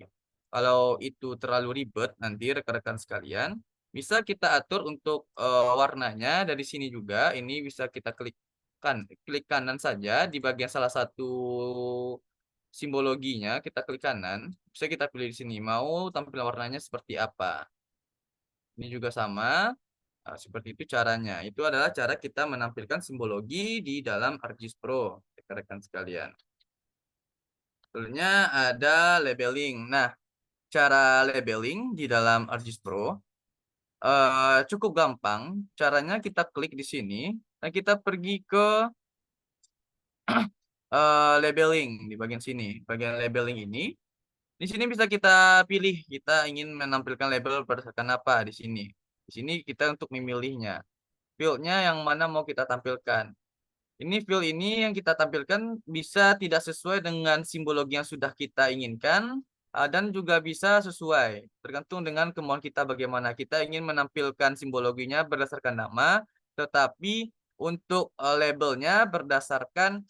Kalau itu terlalu ribet nanti rekan-rekan sekalian bisa kita atur untuk warnanya dari sini juga. Ini bisa kita klik kanan saja di bagian salah satu simbologinya. Kita klik kanan. Bisa kita pilih di sini mau tampilan warnanya seperti apa. Ini juga sama. Nah, seperti itu caranya. Itu adalah cara kita menampilkan simbologi di dalam ArcGIS Pro, rekan-rekan sekalian. Selanjutnya ada labeling. Nah, cara labeling di dalam ArcGIS Pro cukup gampang. Caranya kita klik di sini dan kita pergi ke labeling di bagian sini. Bagian labeling ini. Di sini bisa kita pilih kita ingin menampilkan label berdasarkan apa di sini. Di sini kita untuk memilihnya. Fieldnya yang mana mau kita tampilkan. Ini field ini yang kita tampilkan bisa tidak sesuai dengan simbologi yang sudah kita inginkan dan juga bisa sesuai. Tergantung dengan kemauan kita bagaimana. Kita ingin menampilkan simbologinya berdasarkan nama, tetapi untuk labelnya berdasarkan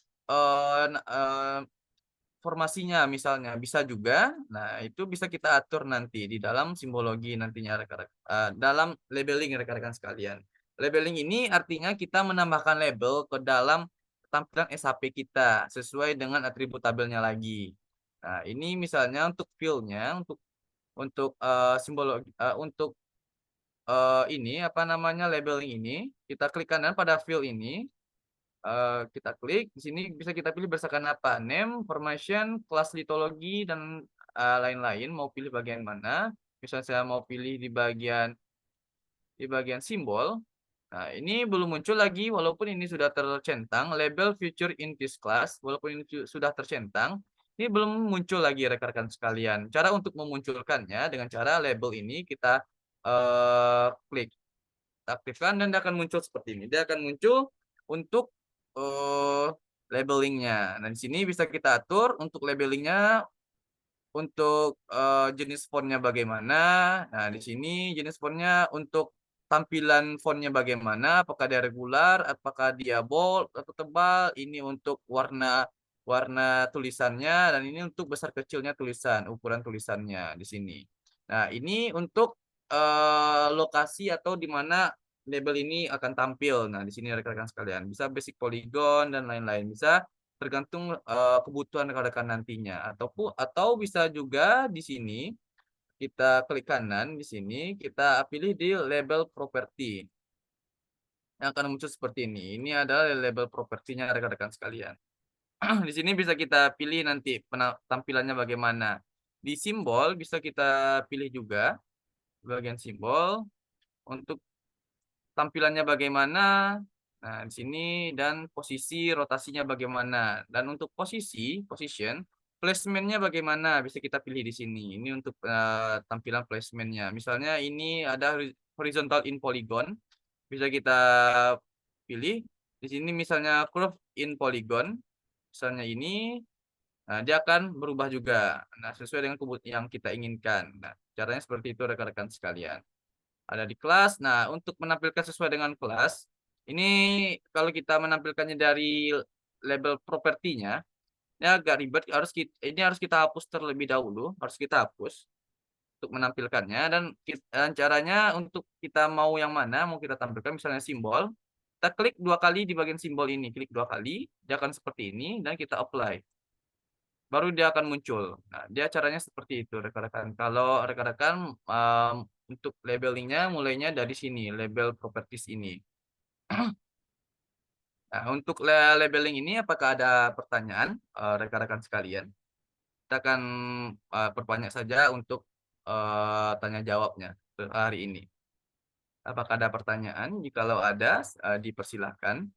formasinya misalnya bisa juga. Nah, itu bisa kita atur nanti di dalam simbologi nantinya dalam labeling rekan-rekan sekalian. Labeling ini artinya kita menambahkan label ke dalam tampilan SHP kita sesuai dengan atribut tabelnya lagi. Nah, ini misalnya untuk field-nya untuk simbologi untuk ini apa namanya labeling ini kita klik kanan pada field ini. Kita klik di sini bisa kita pilih berdasarkan apa name, formation, kelas litologi dan lain-lain mau pilih bagian mana. Misalnya saya mau pilih di bagian di bagian simbol. Nah, ini belum muncul lagi walaupun ini sudah tercentang label feature in this class, walaupun ini sudah tercentang, ini belum muncul lagi rekan-rekan sekalian. Cara untuk memunculkannya dengan cara label ini kita klik, kita aktifkan dan dia akan muncul seperti ini. Dia akan muncul untuk labelingnya. Nah, di sini bisa kita atur untuk labelingnya untuk jenis fontnya bagaimana. Nah, di sini jenis fontnya untuk tampilan fontnya bagaimana, apakah dia regular, apakah dia bold atau tebal. Ini untuk warna warna tulisannya dan ini untuk besar kecilnya tulisan, ukuran tulisannya di sini. Nah, ini untuk lokasi atau di mana label ini akan tampil. Nah, di sini rekan-rekan sekalian, bisa basic polygon dan lain-lain. Bisa tergantung kebutuhan rekan-rekan nantinya atau bisa juga di sini kita klik kanan di sini kita pilih di label properti. Yang akan muncul seperti ini. Ini adalah label propertinya rekan-rekan sekalian. Di sini bisa kita pilih nanti tampilannya bagaimana. Di simbol bisa kita pilih juga bagian simbol untuk tampilannya bagaimana. Nah, di sini dan posisi rotasinya bagaimana. Dan untuk position, placementnya bagaimana bisa kita pilih di sini. Ini untuk tampilan placementnya. Misalnya ini ada horizontal in polygon, bisa kita pilih. Di sini misalnya curve in polygon, misalnya ini, nah dia akan berubah juga. Nah, sesuai dengan yang kita inginkan. Nah, caranya seperti itu rekan-rekan sekalian. Ada di kelas. Nah, untuk menampilkan sesuai dengan kelas, ini kalau kita menampilkannya dari label propertinya, ini agak ribet. Ini harus kita hapus terlebih dahulu, harus kita hapus untuk menampilkannya dan caranya untuk kita mau yang mana mau kita tampilkan misalnya simbol, kita klik 2 kali di bagian simbol ini, klik 2 kali, dia akan seperti ini dan kita apply. Baru dia akan muncul. Nah, dia caranya seperti itu rekan-rekan. Kalau rekan-rekan untuk labelingnya mulainya dari sini, label properties ini. Nah, untuk labeling ini apakah ada pertanyaan rekan-rekan sekalian? Kita akan perbanyak saja untuk tanya jawabnya hari ini. Apakah ada pertanyaan? Jikalau ada, dipersilahkan.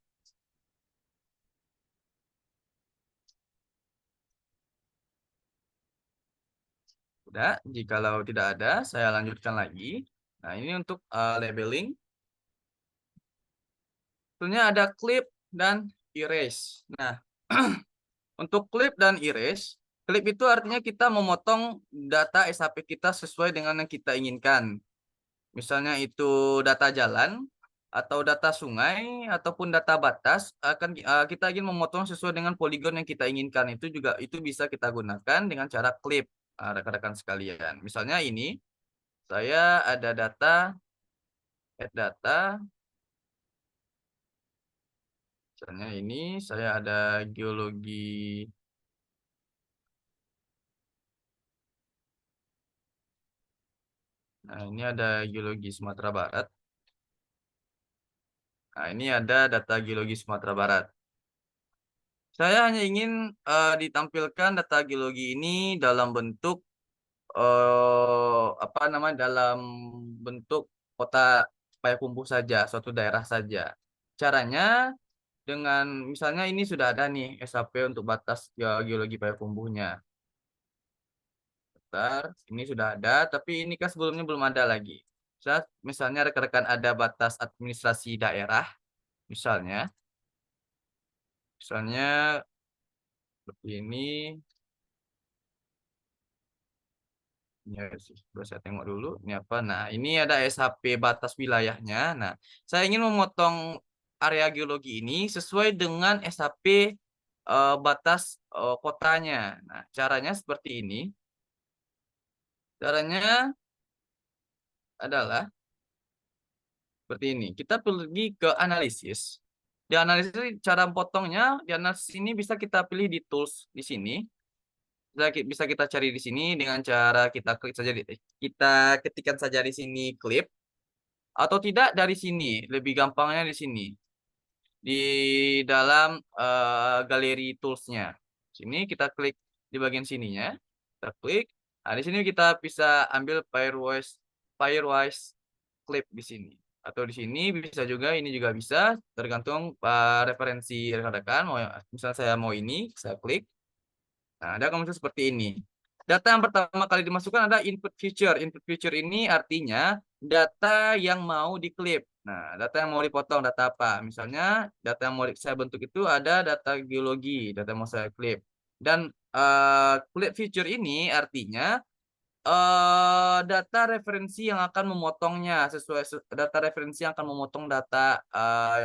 Sudah, jikalau tidak ada, saya lanjutkan lagi. Nah, ini untuk labeling. Sebetulnya ada clip dan erase. Nah, untuk clip dan erase, clip itu artinya kita memotong data SHP kita sesuai dengan yang kita inginkan. Misalnya itu data jalan, atau data sungai, ataupun data batas, kita ingin memotong sesuai dengan poligon yang kita inginkan. Itu bisa kita gunakan dengan cara clip, rekan-rekan sekalian. Misalnya ini, saya ada data, add data, misalnya ini saya ada geologi. Nah, ini ada geologi Sumatera Barat. Nah, ini ada data geologi Sumatera Barat. Saya hanya ingin ditampilkan data geologi ini dalam bentuk dalam bentuk kota Payakumbuh saja, suatu daerah saja. Caranya dengan misalnya ini sudah ada nih SHP untuk batas geologi Payakumbuhnya. Bentar, ini sudah ada, tapi ini kan sebelumnya belum ada lagi. Misalnya rekan-rekan ada batas administrasi daerah, misalnya seperti ini. Ya, sudah saya tengok dulu. Ini apa? Nah, ini ada SHP batas wilayahnya. Nah, saya ingin memotong area geologi ini sesuai dengan SHP batas kotanya. Nah, caranya seperti ini. Caranya adalah seperti ini. Kita pergi ke analisis. Di analisis cara potongnya, di analisis ini bisa kita pilih di tools di sini. Bisa kita cari di sini dengan cara kita klik saja kita ketikkan saja di sini clip atau tidak dari sini, lebih gampangnya di sini. Di dalam galeri tools-nya. Sini kita klik di bagian sininya, kita klik. Nah, di sini kita bisa ambil pairwise clip di sini. atau di sini bisa juga, ini juga bisa, tergantung referensi rekan-rekan. Misalnya saya mau ini, saya klik. Nah, ada akan muncul seperti ini. Data yang pertama kali dimasukkan ada input feature. Input feature ini artinya data yang mau diklip. Nah, data yang mau dipotong, data apa? Misalnya, data yang mau saya bentuk itu ada data geologi, data yang mau saya klip. Dan clip feature ini artinya data referensi yang akan memotongnya data referensi yang akan memotong data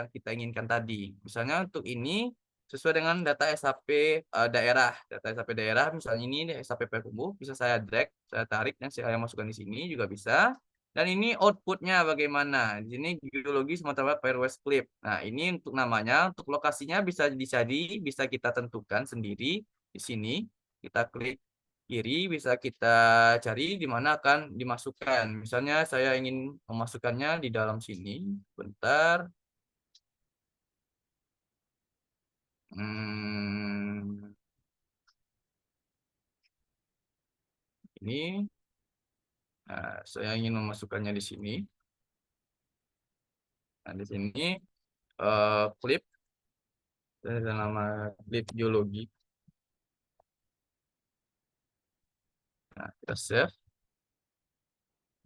yang kita inginkan tadi. Misalnya untuk ini sesuai dengan data SHP daerah, data SHP daerah. Misalnya ini SHP Payakumbuh, bisa saya drag, saya tarik dan saya masukkan di sini juga bisa. Dan ini outputnya bagaimana? Di sini geologi Sumatera Barat Fairwest Clip. Nah, ini untuk namanya, untuk lokasinya bisa kita tentukan sendiri di sini. Kita klik kiri, bisa kita cari di mana akan dimasukkan. Misalnya saya ingin memasukkannya di dalam sini. Bentar. Hmm, ini. Nah, saya ingin memasukkannya di sini. Nah, di sini clip, ada nama clip geologi. Nah, kita save.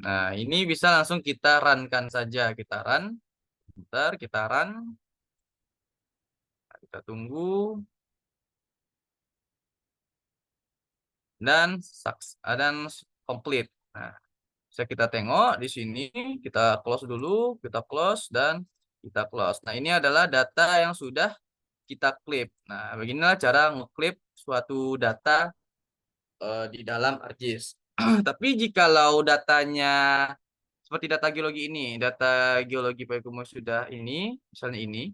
Nah, ini bisa langsung kita run-kan saja. Kita run. Bentar, kita run. Nah, kita tunggu. Dan complete. Nah, bisa kita tengok di sini, kita close dulu, kita close dan kita close. Nah, ini adalah data yang sudah kita clip. Nah, beginilah cara ngeklip suatu data di dalam ArcGIS. Tapi jikalau datanya seperti data geologi ini, data geologi Payakumbuh sudah ini, misalnya ini,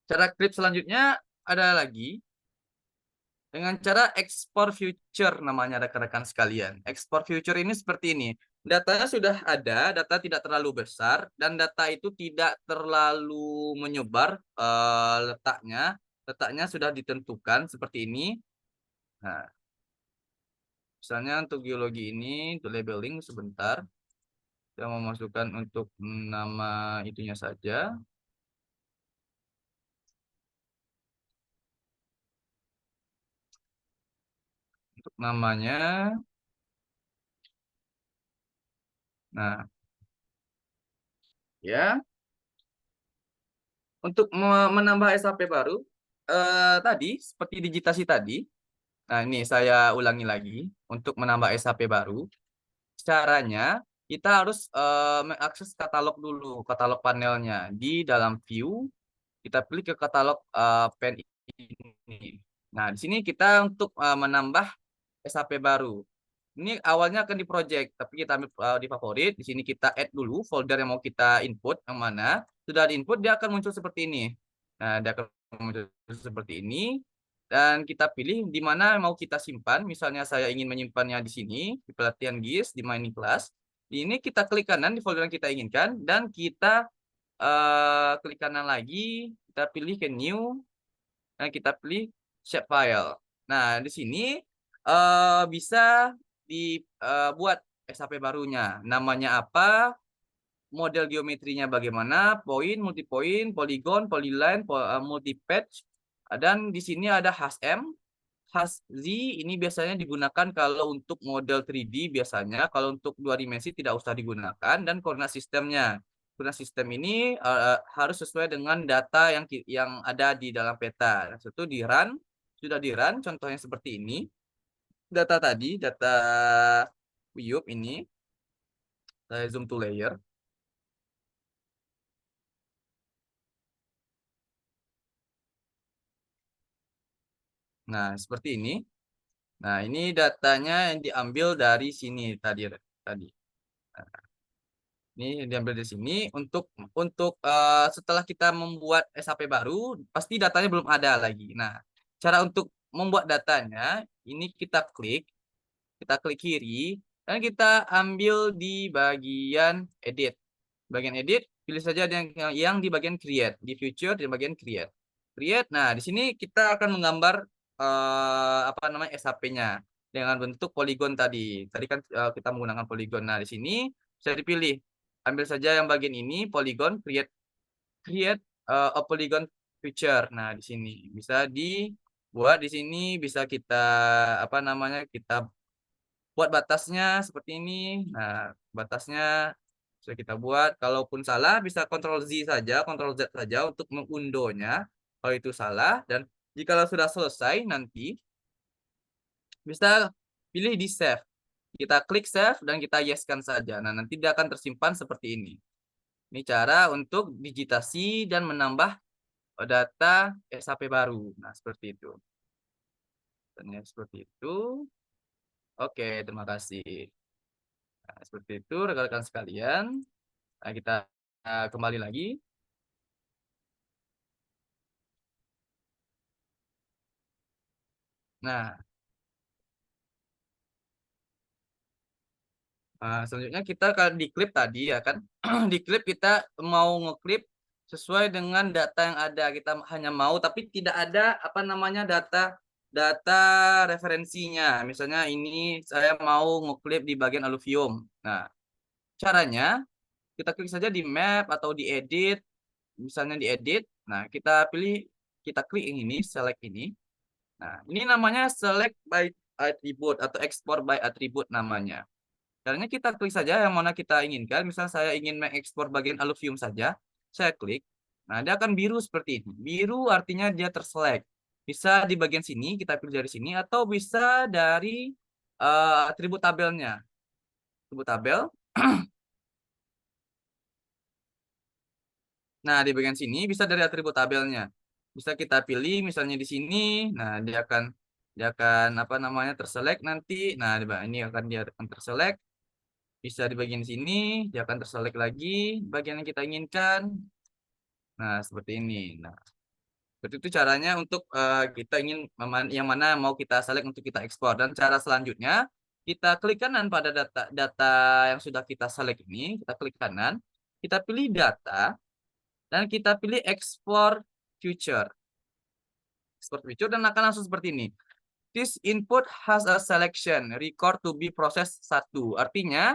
cara clip selanjutnya ada lagi dengan cara export future namanya rekan-rekan sekalian. Export future ini seperti ini. Datanya sudah ada, data tidak terlalu besar, dan data itu tidak terlalu menyebar letaknya. Letaknya sudah ditentukan seperti ini. Nah, misalnya untuk geologi ini, untuk labeling sebentar. Saya mau masukkan untuk nama itunya saja. Untuk namanya. Nah, ya. Untuk menambah SHP baru, tadi, seperti digitasi tadi. Nah, ini saya ulangi lagi. Untuk menambah SHP baru, caranya kita harus mengakses katalog dulu, katalog panelnya. Di dalam view, kita pilih ke katalog pen ini. Nah, di sini kita untuk menambah SHP baru. Ini awalnya akan di project, tapi kita ambil di favorit. Di sini kita add dulu folder yang mau kita input, yang mana. Sudah di input, dia akan muncul seperti ini. Nah, dia akan muncul seperti ini. Dan kita pilih di mana mau kita simpan. Misalnya saya ingin menyimpannya di sini, di pelatihan GIS, di mining class. Di ini kita klik kanan di folder yang kita inginkan. Dan kita klik kanan lagi. Kita pilih ke new. Dan kita pilih shape file. Nah, di sini bisa dibuat SHP barunya. Namanya apa, model geometrinya bagaimana, poin, multi-point, polygon, polyline, multi-patch. Dan di sini ada hash M, hash Z, ini biasanya digunakan kalau untuk model 3D biasanya. Kalau untuk 2 dimensi tidak usah digunakan. Dan koordinat sistemnya. Koordinat sistem ini harus sesuai dengan data yang ada di dalam peta. Itu di run, sudah di run, contohnya seperti ini. Data tadi, data Wiyup ini, saya zoom to layer. Nah, seperti ini. Nah, ini datanya yang diambil dari sini tadi. Nah, ini diambil dari sini untuk setelah kita membuat SHP baru, pasti datanya belum ada lagi. Nah, cara untuk membuat datanya, ini kita klik kiri, dan kita ambil di bagian edit. Bagian edit, pilih saja yang di bagian create, di future di bagian create. Create. Nah, di sini kita akan menggambar apa namanya SHP-nya dengan bentuk poligon tadi. Tadi kan kita menggunakan poligon. Nah, di sini bisa dipilih ambil saja yang bagian ini, polygon, create a polygon feature. Nah, di sini bisa dibuat, di sini bisa kita apa namanya, kita buat batasnya seperti ini. Nah, batasnya bisa kita buat. Kalaupun salah bisa Ctrl Z saja, Ctrl Z saja untuk mengundonya kalau itu salah. Dan jika sudah selesai nanti bisa pilih di save. Kita klik save dan kita yeskan saja. Nah, nanti dia akan tersimpan seperti ini. Ini cara untuk digitasi dan menambah data SAP baru. Nah, seperti itu. Dan seperti itu. Oke, terima kasih. Nah, seperti itu rekan-rekan sekalian. Nah, kita kembali lagi. Nah, selanjutnya kita di klip tadi ya kan. Di klip kita mau ngeklip sesuai dengan data yang ada. Kita hanya mau tapi tidak ada apa namanya data data referensinya. Misalnya ini saya mau ngeklip di bagian aluvium. Nah, caranya kita klik saja di map atau di edit. Misalnya di edit. Nah, kita pilih, kita klik yang ini, select ini. Nah, ini namanya select by attribute atau export by attribute namanya. Caranya kita klik saja yang mana kita inginkan. Misal saya ingin mengekspor bagian aluvium saja, saya klik. Nah, dia akan biru seperti ini. Biru artinya dia terselect. Bisa di bagian sini, kita pilih dari sini, atau bisa dari atribut tabelnya. Atribut tabel. Nah, di bagian sini bisa dari atribut tabelnya. Bisa kita pilih misalnya di sini. Nah, dia akan apa namanya terselect nanti. Nah, ini dia akan terselect. Bisa di bagian sini, dia akan terselect lagi bagian yang kita inginkan. Nah, seperti ini. Nah, seperti itu caranya untuk kita ingin yang mana mau kita select untuk kita ekspor. Dan cara selanjutnya, kita klik kanan pada data yang sudah kita select ini, kita klik kanan, kita pilih data, dan kita pilih export future. Export future dan akan langsung seperti ini. This input has a selection record to be processed 1. Artinya,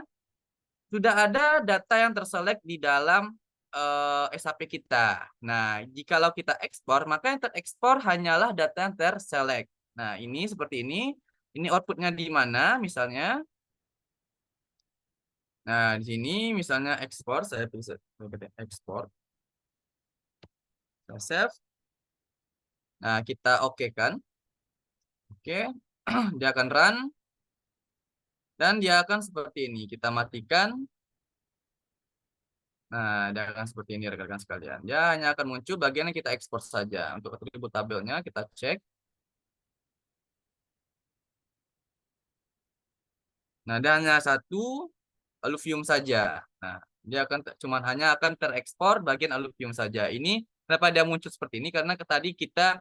sudah ada data yang terselect di dalam SAP kita. Nah, jikalau kita ekspor, maka yang terekspor hanyalah data yang terselect. Nah, ini seperti ini. Ini outputnya di mana misalnya. Nah, di sini misalnya ekspor, saya bisa ekspor. Saya save. Nah, kita oke kan. Oke. Dia akan run. Dan dia akan seperti ini. Kita matikan. Nah, dia akan seperti ini rekan-rekan sekalian. Dia hanya akan muncul bagian yang kita ekspor saja. Untuk atribut tabelnya kita cek. Nah, dia hanya satu aluvium saja. Nah, dia akan cuman hanya akan terekspor bagian aluvium saja. Ini kenapa dia muncul seperti ini? Karena tadi kita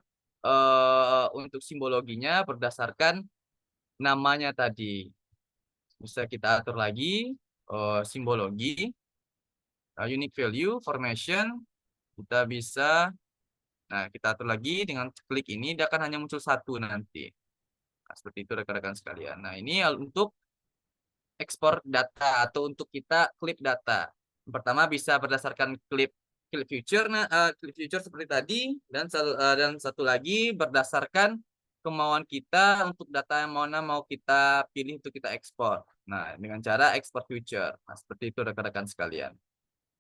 untuk simbologinya berdasarkan namanya tadi. Bisa kita atur lagi simbologi, unique value, formation. Kita bisa, nah kita atur lagi dengan klik ini, dia akan hanya muncul satu nanti. Nah, seperti itu rekan-rekan sekalian. Nah, ini untuk ekspor data atau untuk kita klip data. Yang pertama bisa berdasarkan klip klip future, klip future seperti tadi, dan satu lagi berdasarkan kemauan kita untuk data yang mana mau kita pilih untuk kita ekspor. Nah, dengan cara ekspor future. Nah, seperti itu rekan-rekan sekalian.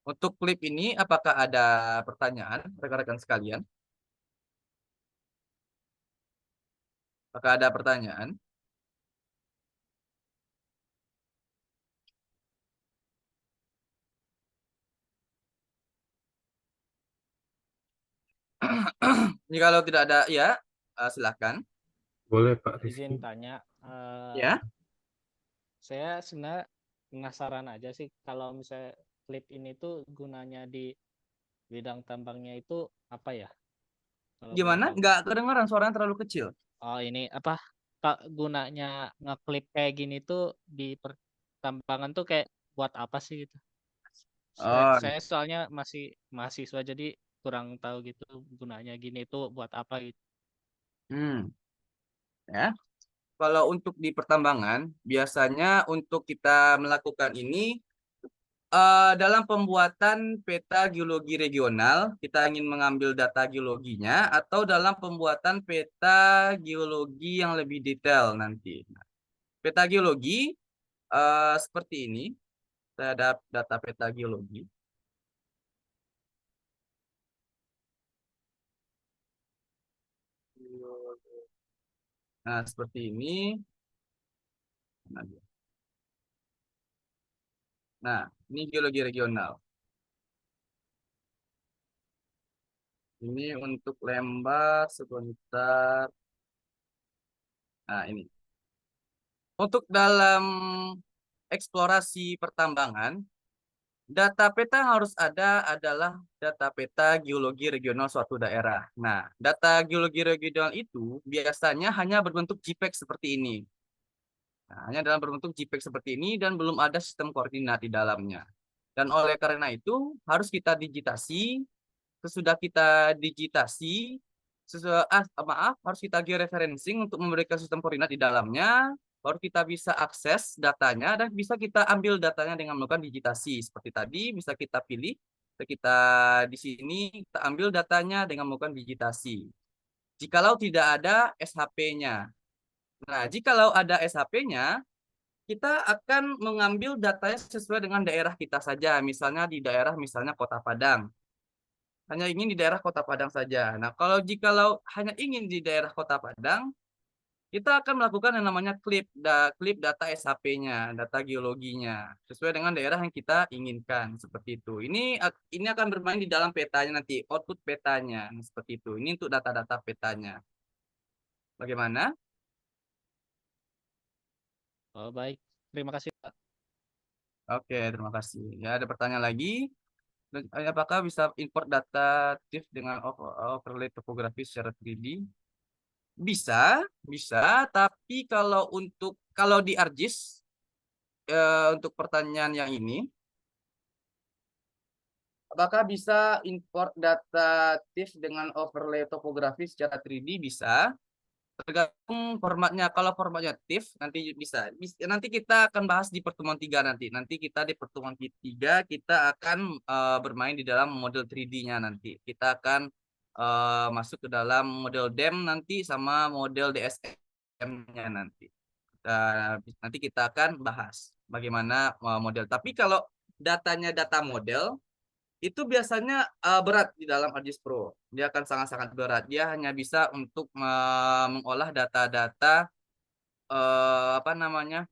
Untuk klip ini, apakah ada pertanyaan rekan-rekan sekalian? Apakah ada pertanyaan? Jika kalau tidak ada, ya silakan. Boleh Pak Izin Rizky. tanya, Ya. saya sebenarnya penasaran aja sih kalau misalnya klip ini tuh gunanya di bidang tambangnya itu apa ya? Kalau boleh Gimana? tahu. Nggak kedengaran, suaranya terlalu kecil. Oh ini apa? Kak gunanya ngeklip kayak gini tuh di pertambangan tuh kayak buat apa sih gitu? Oh, Saya soalnya masih mahasiswa jadi kurang tahu gitu gunanya gini tuh buat apa gitu. ya. Kalau untuk di pertambangan, biasanya untuk kita melakukan ini Dalam pembuatan peta geologi regional, kita ingin mengambil data geologinya atau dalam pembuatan peta geologi yang lebih detail nanti. Peta geologi seperti ini. Saya ada data peta geologi. Nah, seperti ini. Nah, ini geologi regional. Ini untuk Lembah sebentar. Nah, ini. Untuk dalam eksplorasi pertambangan, data peta yang harus ada adalah data peta geologi regional suatu daerah. Nah, data geologi regional itu biasanya hanya berbentuk JPEG seperti ini. Nah, hanya dalam berbentuk JPEG seperti ini dan belum ada sistem koordinat di dalamnya. Dan oleh karena itu harus kita digitasi. Sesudah kita digitasi, maaf, harus kita georeferencing untuk memberikan sistem koordinat di dalamnya, baru kita bisa akses datanya dan bisa kita ambil datanya dengan melakukan digitasi. Seperti tadi bisa kita pilih, kita di sini kita ambil datanya dengan melakukan digitasi. Jikalau tidak ada SHP-nya. Nah, jikalau ada SHP-nya, kita akan mengambil datanya sesuai dengan daerah kita saja. Misalnya di daerah misalnya Kota Padang. Hanya ingin di daerah Kota Padang saja. Nah, jikalau hanya ingin di daerah Kota Padang, kita akan melakukan yang namanya clip data SHP-nya, data geologinya, sesuai dengan daerah yang kita inginkan, seperti itu. Ini akan bermain di dalam petanya nanti, output petanya, seperti itu. Ini untuk data-data petanya. Bagaimana? Oh, baik. Terima kasih, Pak. Oke, terima kasih. Ya, ada pertanyaan lagi? Apakah bisa import data TIFF dengan overlay topografi secara 3D? Bisa, bisa, tapi kalau di ArcGIS untuk pertanyaan yang ini, apakah bisa import data TIFF dengan overlay topografi secara 3D? Bisa, tergantung formatnya. Kalau formatnya TIFF nanti bisa. Nanti kita akan bahas di pertemuan 3 nanti. Nanti kita di pertemuan 3 kita akan bermain di dalam model 3D-nya nanti. Kita akan masuk ke dalam model DEM nanti sama model DSM-nya nanti. Nanti kita akan bahas bagaimana model. Tapi kalau datanya data model, itu biasanya berat di dalam ArcGIS Pro. Dia akan sangat-sangat berat. Dia hanya bisa untuk mengolah data-data apa namanya,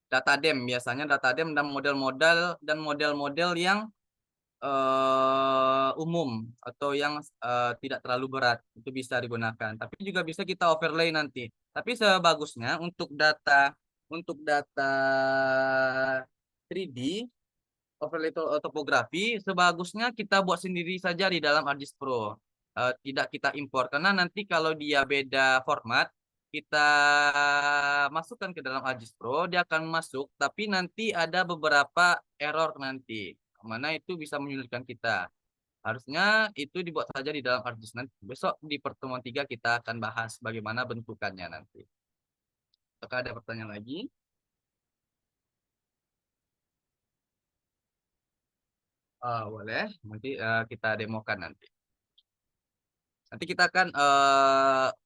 data DEM biasanya data DEM dan model-model yang umum atau yang tidak terlalu berat itu bisa digunakan. Tapi juga bisa kita overlay nanti. Tapi sebagusnya untuk data 3D overlay topografi sebagusnya kita buat sendiri saja di dalam ArcGIS Pro. Tidak kita impor karena nanti kalau dia beda format kita masukkan ke dalam ArcGIS Pro dia akan masuk tapi nanti ada beberapa error nanti mana itu bisa menyulitkan kita. Harusnya itu dibuat saja di dalam ArcGIS nanti. Besok di pertemuan 3 kita akan bahas bagaimana bentukannya nanti. Apakah ada pertanyaan lagi? Boleh, nanti kita demokan nanti. Nanti kita akan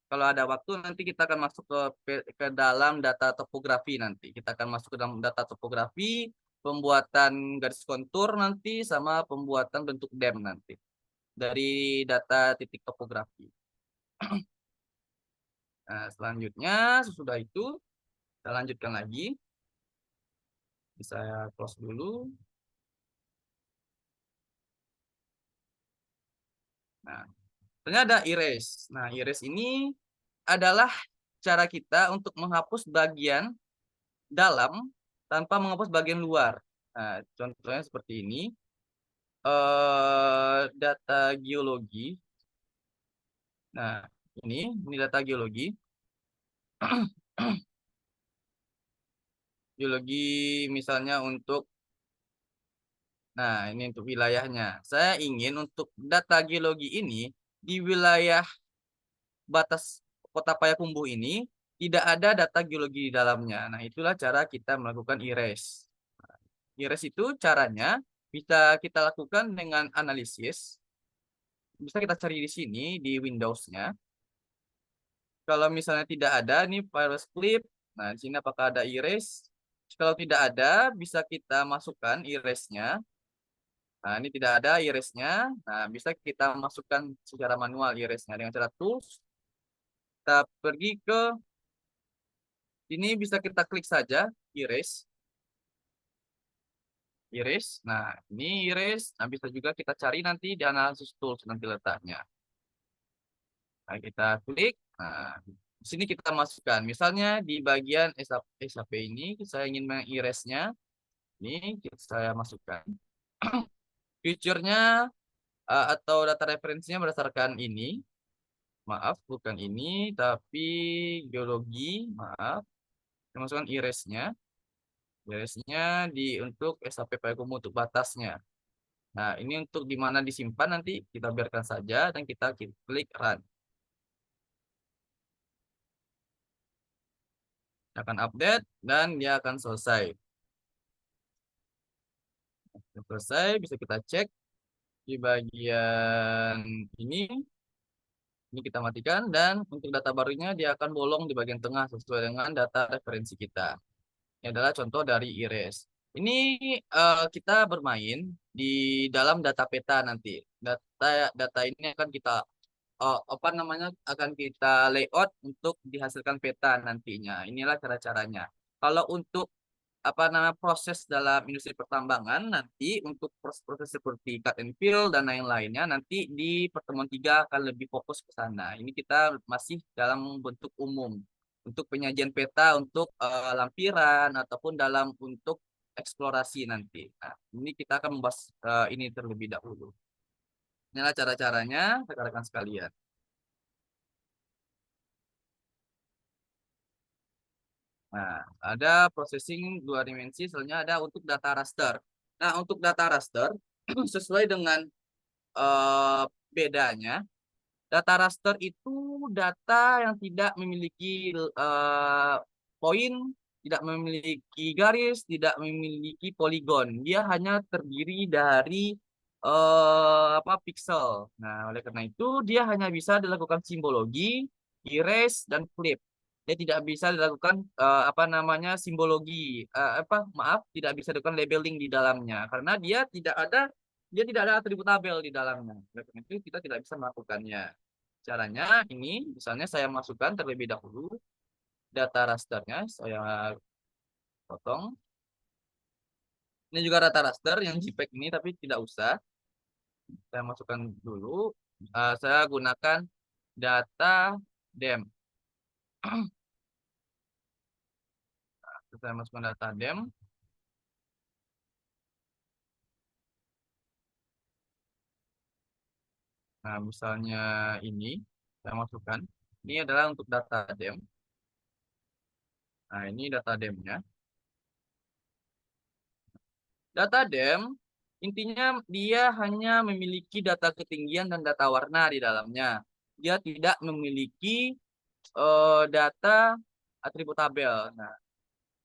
kalau ada waktu nanti kita akan masuk ke dalam data topografi nanti. Kita akan masuk ke dalam data topografi, pembuatan garis kontur nanti sama pembuatan bentuk DEM nanti dari data titik topografi. Nah, selanjutnya sesudah itu kita lanjutkan lagi. Saya close dulu. Nah, ternyata ada erase. Nah, erase ini adalah cara kita untuk menghapus bagian dalam tanpa menghapus bagian luar. Nah, contohnya seperti ini. Data geologi. Nah, ini data geologi. Geologi misalnya nah ini untuk wilayahnya. Saya ingin untuk data geologi ini di wilayah batas Kota Payakumbuh ini tidak ada data geologi di dalamnya. Nah, itulah cara kita melakukan erase. Iris itu caranya bisa kita lakukan dengan analisis. Bisa kita cari di sini di Windows-nya. Kalau misalnya tidak ada nih file clip, nah di sini apakah ada iris? Kalau tidak ada, bisa kita masukkan irisnya. Nah, ini tidak ada irisnya. Nah, bisa kita masukkan secara manual irisnya dengan cara tools. Kita pergi ke ini, bisa kita klik saja iris. Iris. Nah, ini iris. Nah, bisa juga kita cari nanti di analysis tools nanti letaknya. Nah, kita klik. Nah, di sini kita masukkan. Misalnya di bagian SAP ini, saya ingin mengirisnya. Ini saya masukkan. Feature-nya atau data referensinya berdasarkan ini. Maaf, bukan ini, tapi geologi. Maaf. Saya masukkan irisnya. Irisnya untuk SAP Payakumbuh untuk batasnya. Nah, ini untuk di mana disimpan nanti kita biarkan saja dan kita klik run. Akan update dan dia akan selesai. Selesai, bisa kita cek di bagian ini. Ini kita matikan dan untuk data barunya dia akan bolong di bagian tengah sesuai dengan data referensi kita. Ini adalah contoh dari iris. Ini kita bermain di dalam data peta nanti. Data ini akan kita apa namanya, akan kita layout untuk dihasilkan peta nantinya. Inilah cara-caranya. Kalau untuk apa namanya proses dalam industri pertambangan nanti untuk proses-proses seperti cut and fill dan lain-lainnya nanti di pertemuan 3 akan lebih fokus ke sana. Ini kita masih dalam bentuk umum untuk penyajian peta untuk lampiran ataupun dalam untuk eksplorasi nanti. Nah, ini kita akan membahas ini terlebih dahulu. Inilah cara-caranya, rekan-rekan sekalian. Nah, ada processing 2 dimensi, selanjutnya ada untuk data raster. Nah, untuk data raster, sesuai dengan bedanya, data raster itu data yang tidak memiliki poin, tidak memiliki garis, tidak memiliki poligon. Dia hanya terdiri dari apa pixel. Nah, oleh karena itu dia hanya bisa dilakukan simbologi, erase, dan flip. Dia tidak bisa dilakukan apa namanya simbologi, apa maaf, tidak bisa dilakukan labeling di dalamnya karena dia tidak ada atribut tabel di dalamnya. Oleh karena itu kita tidak bisa melakukannya. Caranya ini, misalnya saya masukkan terlebih dahulu data rasternya, saya potong. Ini juga data raster yang JPEG ini, tapi tidak usah. Saya masukkan dulu. Saya gunakan data dem. Saya masukkan data dem. Nah, misalnya ini, saya masukkan. Ini adalah untuk data dem. Nah, ini data demnya. Data dem, intinya dia hanya memiliki data ketinggian dan data warna di dalamnya. Dia tidak memiliki data atribut tabel. Nah,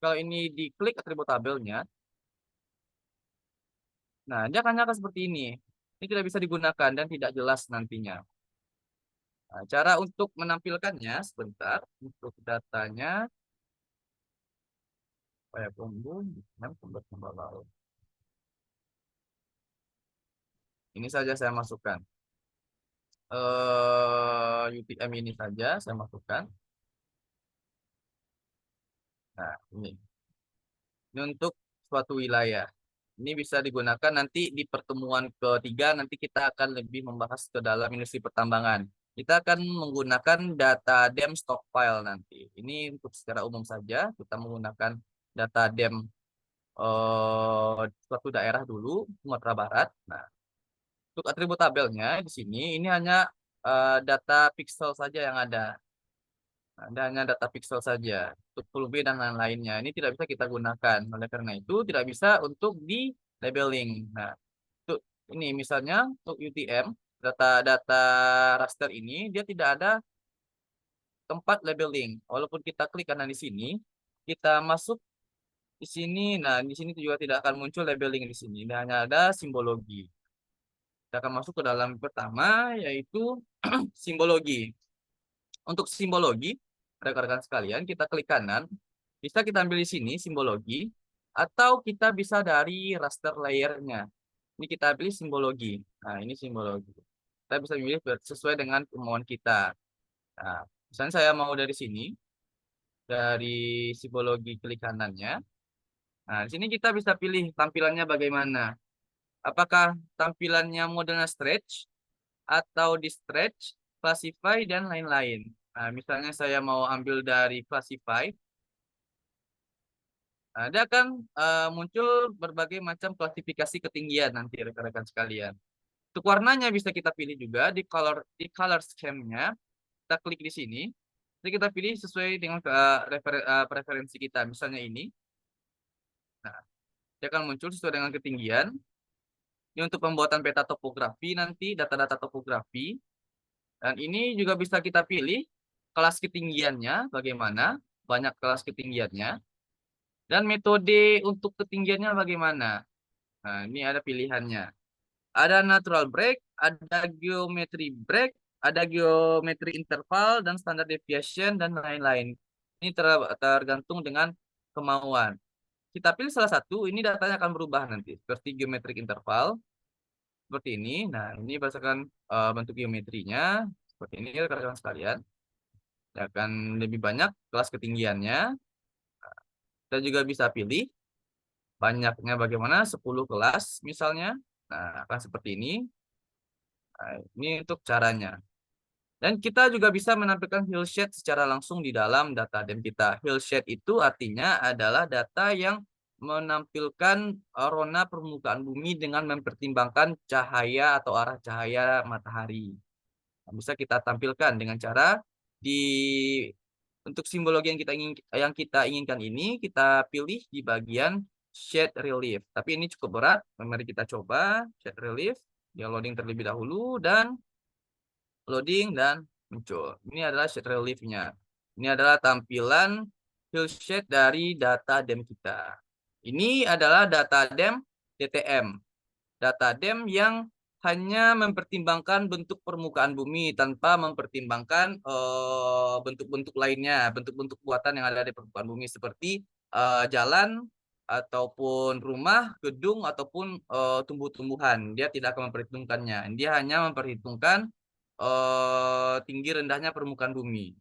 kalau ini diklik atribut tabelnya, nah dia akan seperti ini. Ini tidak bisa digunakan dan tidak jelas nantinya. Nah, cara untuk menampilkannya sebentar untuk datanya kayak tumbuh, ini saja saya masukkan. UTM ini saja saya masukkan. Nah, ini untuk suatu wilayah. Ini bisa digunakan nanti di pertemuan ketiga, nanti kita akan lebih membahas ke dalam industri pertambangan. Kita akan menggunakan data dem stockpile nanti. Ini untuk secara umum saja, kita menggunakan data dem suatu daerah dulu, Sumatera Barat. Nah, untuk atribut tabelnya di sini, ini hanya data pixel saja yang ada. Ada hanya data pixel saja untuk full B dan lain-lainnya. Ini tidak bisa kita gunakan. Oleh karena itu tidak bisa untuk di labeling. Nah, untuk ini misalnya untuk UTM data-data raster ini dia tidak ada tempat labeling. Walaupun kita klik kanan di sini, kita masuk di sini, nah di sini juga tidak akan muncul labeling di sini. Ini hanya ada simbologi. Kita akan masuk ke dalam pertama, yaitu simbologi. Untuk simbologi, rekan-rekan sekalian, kita klik kanan. Bisa kita ambil di sini simbologi, atau kita bisa dari raster layernya. Ini kita pilih simbologi. Nah, ini simbologi. Kita bisa pilih sesuai dengan kemauan kita. Nah, misalnya saya mau dari sini, dari simbologi klik kanannya. Nah, di sini kita bisa pilih tampilannya bagaimana. Apakah tampilannya modelnya stretch, atau di stretch, classify, dan lain-lain. Nah, misalnya saya mau ambil dari classify, nah, dia akan muncul berbagai macam klasifikasi ketinggian nanti rekan-rekan sekalian. Untuk warnanya bisa kita pilih juga di color scheme-nya. Kita klik di sini. Jadi kita pilih sesuai dengan preferensi kita. Misalnya ini. Nah, dia akan muncul sesuai dengan ketinggian. Ini untuk pembuatan peta topografi nanti, data-data topografi. Dan ini juga bisa kita pilih kelas ketinggiannya bagaimana, banyak kelas ketinggiannya, dan metode untuk ketinggiannya bagaimana. Nah, ini ada pilihannya. Ada natural break, ada geometry break, ada geometry interval, dan standard deviation, dan lain-lain. Ini tergantung dengan kemauan. Kita pilih salah satu, ini datanya akan berubah nanti. Seperti geometric interval, seperti ini. Nah, ini berdasarkan bentuk geometrinya. Seperti ini, rekan-rekan sekalian. Ya, akan lebih banyak kelas ketinggiannya. Kita juga bisa pilih banyaknya bagaimana, 10 kelas misalnya. Nah, akan seperti ini. Nah, ini untuk caranya. Dan kita juga bisa menampilkan hillshade secara langsung di dalam data dem kita. Hillshade itu artinya adalah data yang menampilkan rona permukaan bumi dengan mempertimbangkan cahaya atau arah cahaya matahari. Nah, bisa kita tampilkan dengan cara di untuk simbologi yang kita inginkan ini kita pilih di bagian shade relief. Tapi ini cukup berat. Mari kita coba shade relief. Dia loading terlebih dahulu dan loading dan muncul. Ini adalah shade relief-nya. Ini adalah tampilan hillshade dari data dem kita. Ini adalah data dem DTM. Data dem yang hanya mempertimbangkan bentuk permukaan bumi tanpa mempertimbangkan bentuk-bentuk lainnya, bentuk-bentuk buatan yang ada di permukaan bumi seperti jalan ataupun rumah, gedung ataupun tumbuh-tumbuhan. Dia tidak akan memperhitungkannya. Dia hanya memperhitungkan tinggi rendahnya permukaan bumi.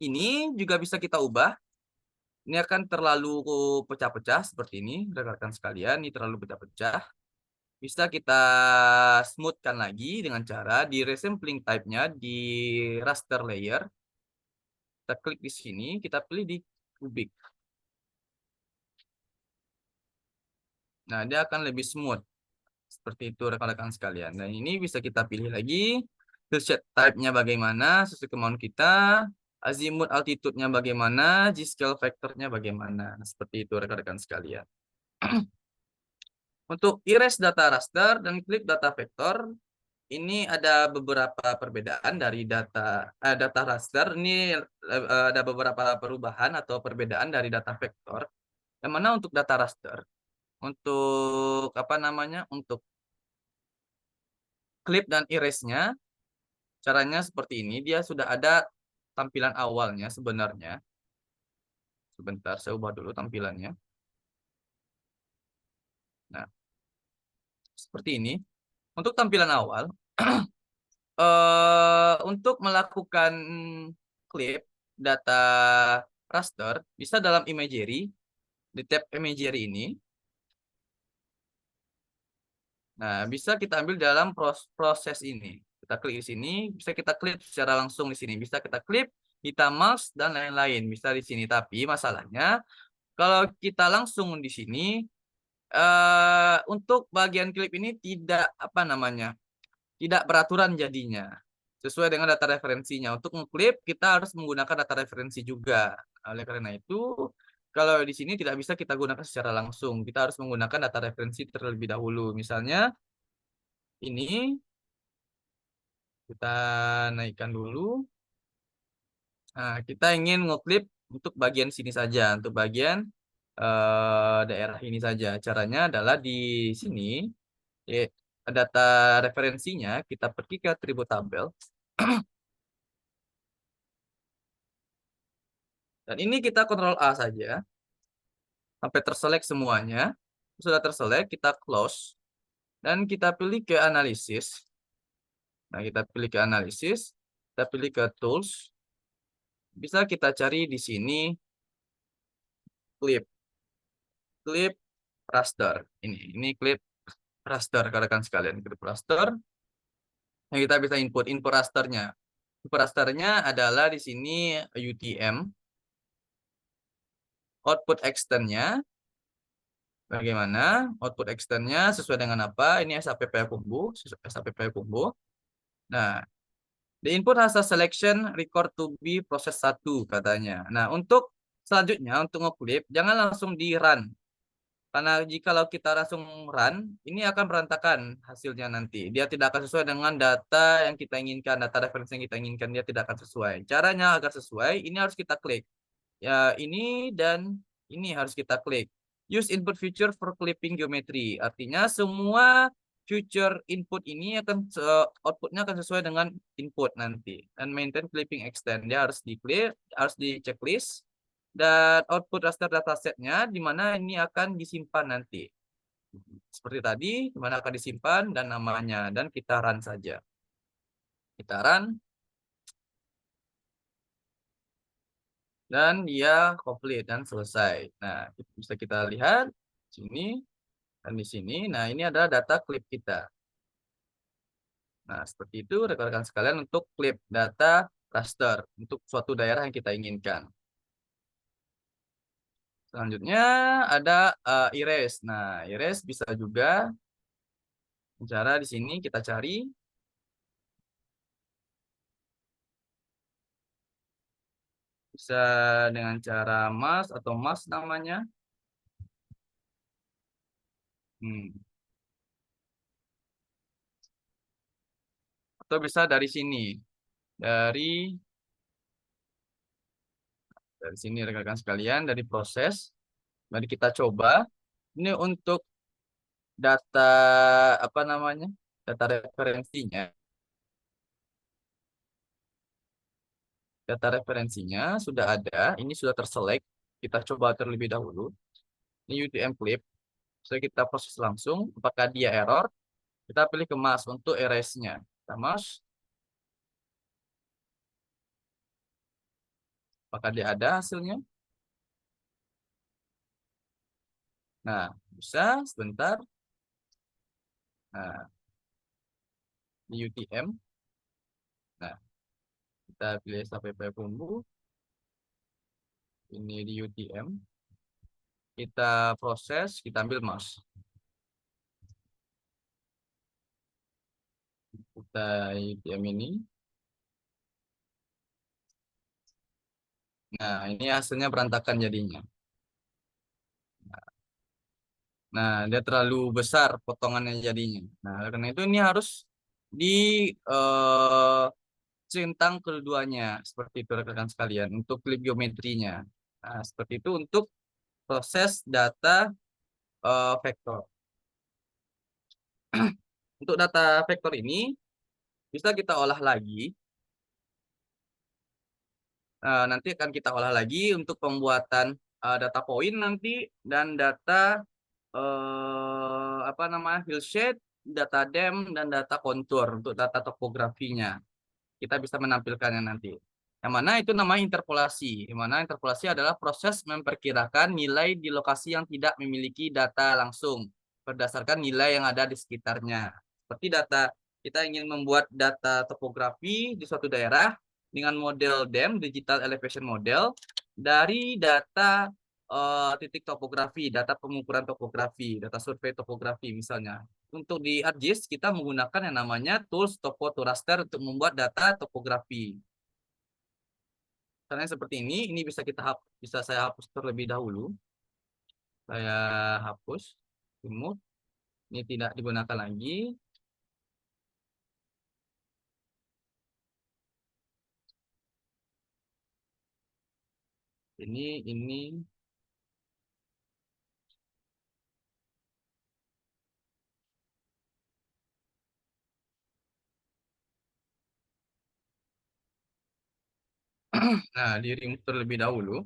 Ini juga bisa kita ubah. Ini akan terlalu pecah-pecah seperti ini, rekan-rekan sekalian. Ini terlalu pecah-pecah. Bisa kita smoothkan lagi dengan cara di resampling type-nya di raster layer. Kita klik di sini, kita pilih di kubik. Nah, dia akan lebih smooth. Seperti itu rekan-rekan sekalian. Dan ini bisa kita pilih lagi. Hillshade type-nya bagaimana, sesuai kemauan kita. Azimuth altitude-nya bagaimana, G-scale factor-nya bagaimana. Nah, seperti itu rekan-rekan sekalian. Untuk erase data raster dan clip data vector, ini ada beberapa perbedaan dari data raster. Ini ada beberapa perubahan atau perbedaan dari data vektor. Yang mana untuk data raster, untuk apa namanya, untuk clip dan erase-nya, caranya seperti ini. Dia sudah ada tampilan awalnya sebenarnya. Sebentar, saya ubah dulu tampilannya. Nah, seperti ini. Untuk tampilan awal, untuk melakukan clip data raster bisa dalam imagery. Di tab imagery ini, nah bisa kita ambil dalam proses ini. Kita klik di sini, bisa kita klik secara langsung di sini. Bisa kita klik, kita mouse dan lain-lain. Bisa di sini. Tapi masalahnya kalau kita langsung di sini, untuk bagian klip ini tidak apa namanya, tidak beraturan jadinya. Sesuai dengan data referensinya. Untuk ngeklip kita harus menggunakan data referensi juga. Oleh karena itu, kalau di sini tidak bisa kita gunakan secara langsung. Kita harus menggunakan data referensi terlebih dahulu. Misalnya ini kita naikkan dulu. Nah, kita ingin ngeklip untuk bagian sini saja, untuk bagian daerah ini saja. Caranya adalah di sini, eh, data referensinya kita pergi ke atribut tabel. Dan ini kita Ctrl A saja, sampai terselect semuanya. Sudah terselect, kita close. Dan kita pilih ke analisis. Nah, kita pilih ke analisis, kita pilih ke tools. Bisa kita cari di sini clip, clip raster. Ini clip raster, rekan sekalian. Clip raster. Yang kita bisa input rasternya. Input rasternya adalah di sini UTM. Output externnya bagaimana? Output externnya sesuai dengan apa? Ini SAPP Kumbu, SAPP Kumbu. Nah, the input has a selection record to be proses 1 katanya. Nah, untuk selanjutnya untuk ngeklip jangan langsung di run. Karena jikalau kita langsung run, ini akan berantakan hasilnya nanti. Dia tidak akan sesuai dengan data yang kita inginkan, data referensi yang kita inginkan, dia tidak akan sesuai. Caranya agar sesuai, ini harus kita klik. Ya, ini dan ini harus kita klik. Use input feature for clipping geometry. Artinya semua future input ini akan outputnya akan sesuai dengan input nanti. Dan maintain clipping extend. Dia harus di-clear, harus di checklist. Dan output raster datasetnya di mana ini akan disimpan nanti. Seperti tadi, di mana akan disimpan dan namanya. Dan kita run saja. Kita run. Dan dia komplit dan selesai. Nah, bisa kita lihat sini dan di sini. Nah, ini adalah data klip kita. Nah, seperti itu rekan-rekan sekalian untuk klip data raster untuk suatu daerah yang kita inginkan. Selanjutnya ada erase. Nah, erase bisa juga cara di sini kita cari bisa dengan cara mask atau mask namanya. Atau bisa dari sini. Dari sini rekan-rekan sekalian, dari proses. Mari kita coba. Ini untuk data apa namanya? Data referensinya. Data referensinya sudah ada. Ini sudah terselect. Kita coba terlebih dahulu. Ini UTM clip. Bisa kita proses langsung. Apakah dia error? Kita pilih ke mask untuk erase-nya. Kita mask. Apakah dia ada hasilnya? Nah, bisa sebentar. Nah, di UTM. Nah, kita pilih SAPP Kumbu. Ini di UTM. Kita proses, kita ambil mouse. Kita UTM ini. Nah, ini hasilnya berantakan jadinya. Nah, dia terlalu besar potongannya jadinya. Nah, karena itu ini harus di eh, centang keduanya. Seperti itu rekan sekalian. Untuk klip geometrinya. Nah, seperti itu untuk proses data vektor. Untuk data vektor ini bisa kita olah lagi. Nanti akan kita olah lagi untuk pembuatan data point nanti dan data apa namanya hillshade, data dam dan data kontur untuk data topografinya. Kita bisa menampilkannya nanti. Yang mana itu namanya interpolasi. Yang mana interpolasi adalah proses memperkirakan nilai di lokasi yang tidak memiliki data langsung berdasarkan nilai yang ada di sekitarnya. Seperti data kita ingin membuat data topografi di suatu daerah dengan model DEM, Digital Elevation Model, dari data titik topografi, data pengukuran topografi, data survei topografi misalnya. Untuk di ArcGIS kita menggunakan yang namanya tools Topo to Raster untuk membuat data topografi. Caranya seperti ini bisa bisa saya hapus terlebih dahulu. Saya hapus, remove. Ini tidak digunakan lagi. Ini. Nah, di remove terlebih dahulu.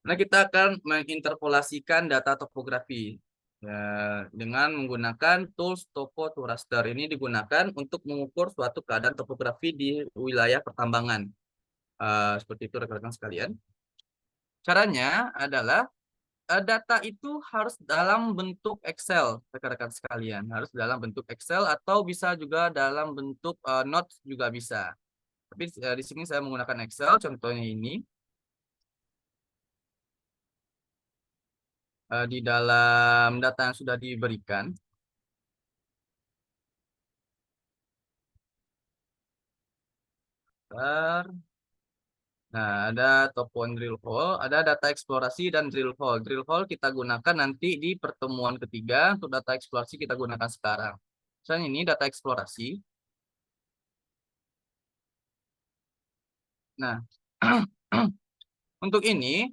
Nah, kita akan menginterpolasikan data topografi ya, dengan menggunakan tools Topo to Raster. Ini digunakan untuk mengukur suatu keadaan topografi di wilayah pertambangan. Seperti itu rekan-rekan sekalian. Caranya adalah data itu harus dalam bentuk Excel, rekan-rekan sekalian. Harus dalam bentuk Excel atau bisa juga dalam bentuk notes juga bisa. Tapi di sini saya menggunakan Excel, contohnya ini. Di dalam data yang sudah diberikan. Bentar. Nah, ada topo and drill hole, ada data eksplorasi dan drill hole. Drill hole kita gunakan nanti di pertemuan ketiga, untuk data eksplorasi kita gunakan sekarang. Misalnya ini data eksplorasi. Nah, untuk ini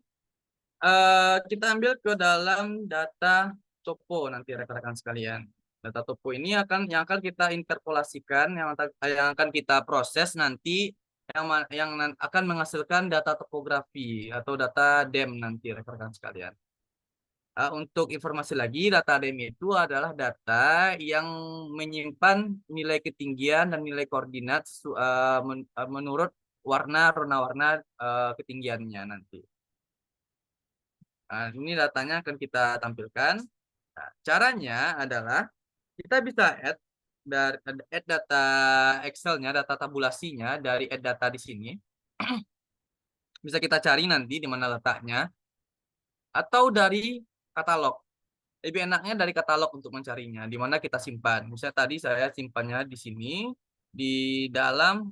kita ambil ke dalam data topo nanti rekan-rekan sekalian. Data topo ini yang akan kita interpolasikan, yang akan kita proses nanti yang akan menghasilkan data topografi atau data DEM nanti rekan-rekan sekalian. Untuk informasi lagi, data DEM itu adalah data yang menyimpan nilai ketinggian dan nilai koordinat menurut warna-warna ketinggiannya nanti. Nah, ini datanya akan kita tampilkan. Nah, caranya adalah kita bisa add data Excel-nya, data tabulasinya dari add data di sini. Bisa kita cari nanti di mana letaknya. Atau dari katalog. Lebih enaknya dari katalog untuk mencarinya. Di mana kita simpan. Misalnya tadi saya simpannya di sini. Di dalam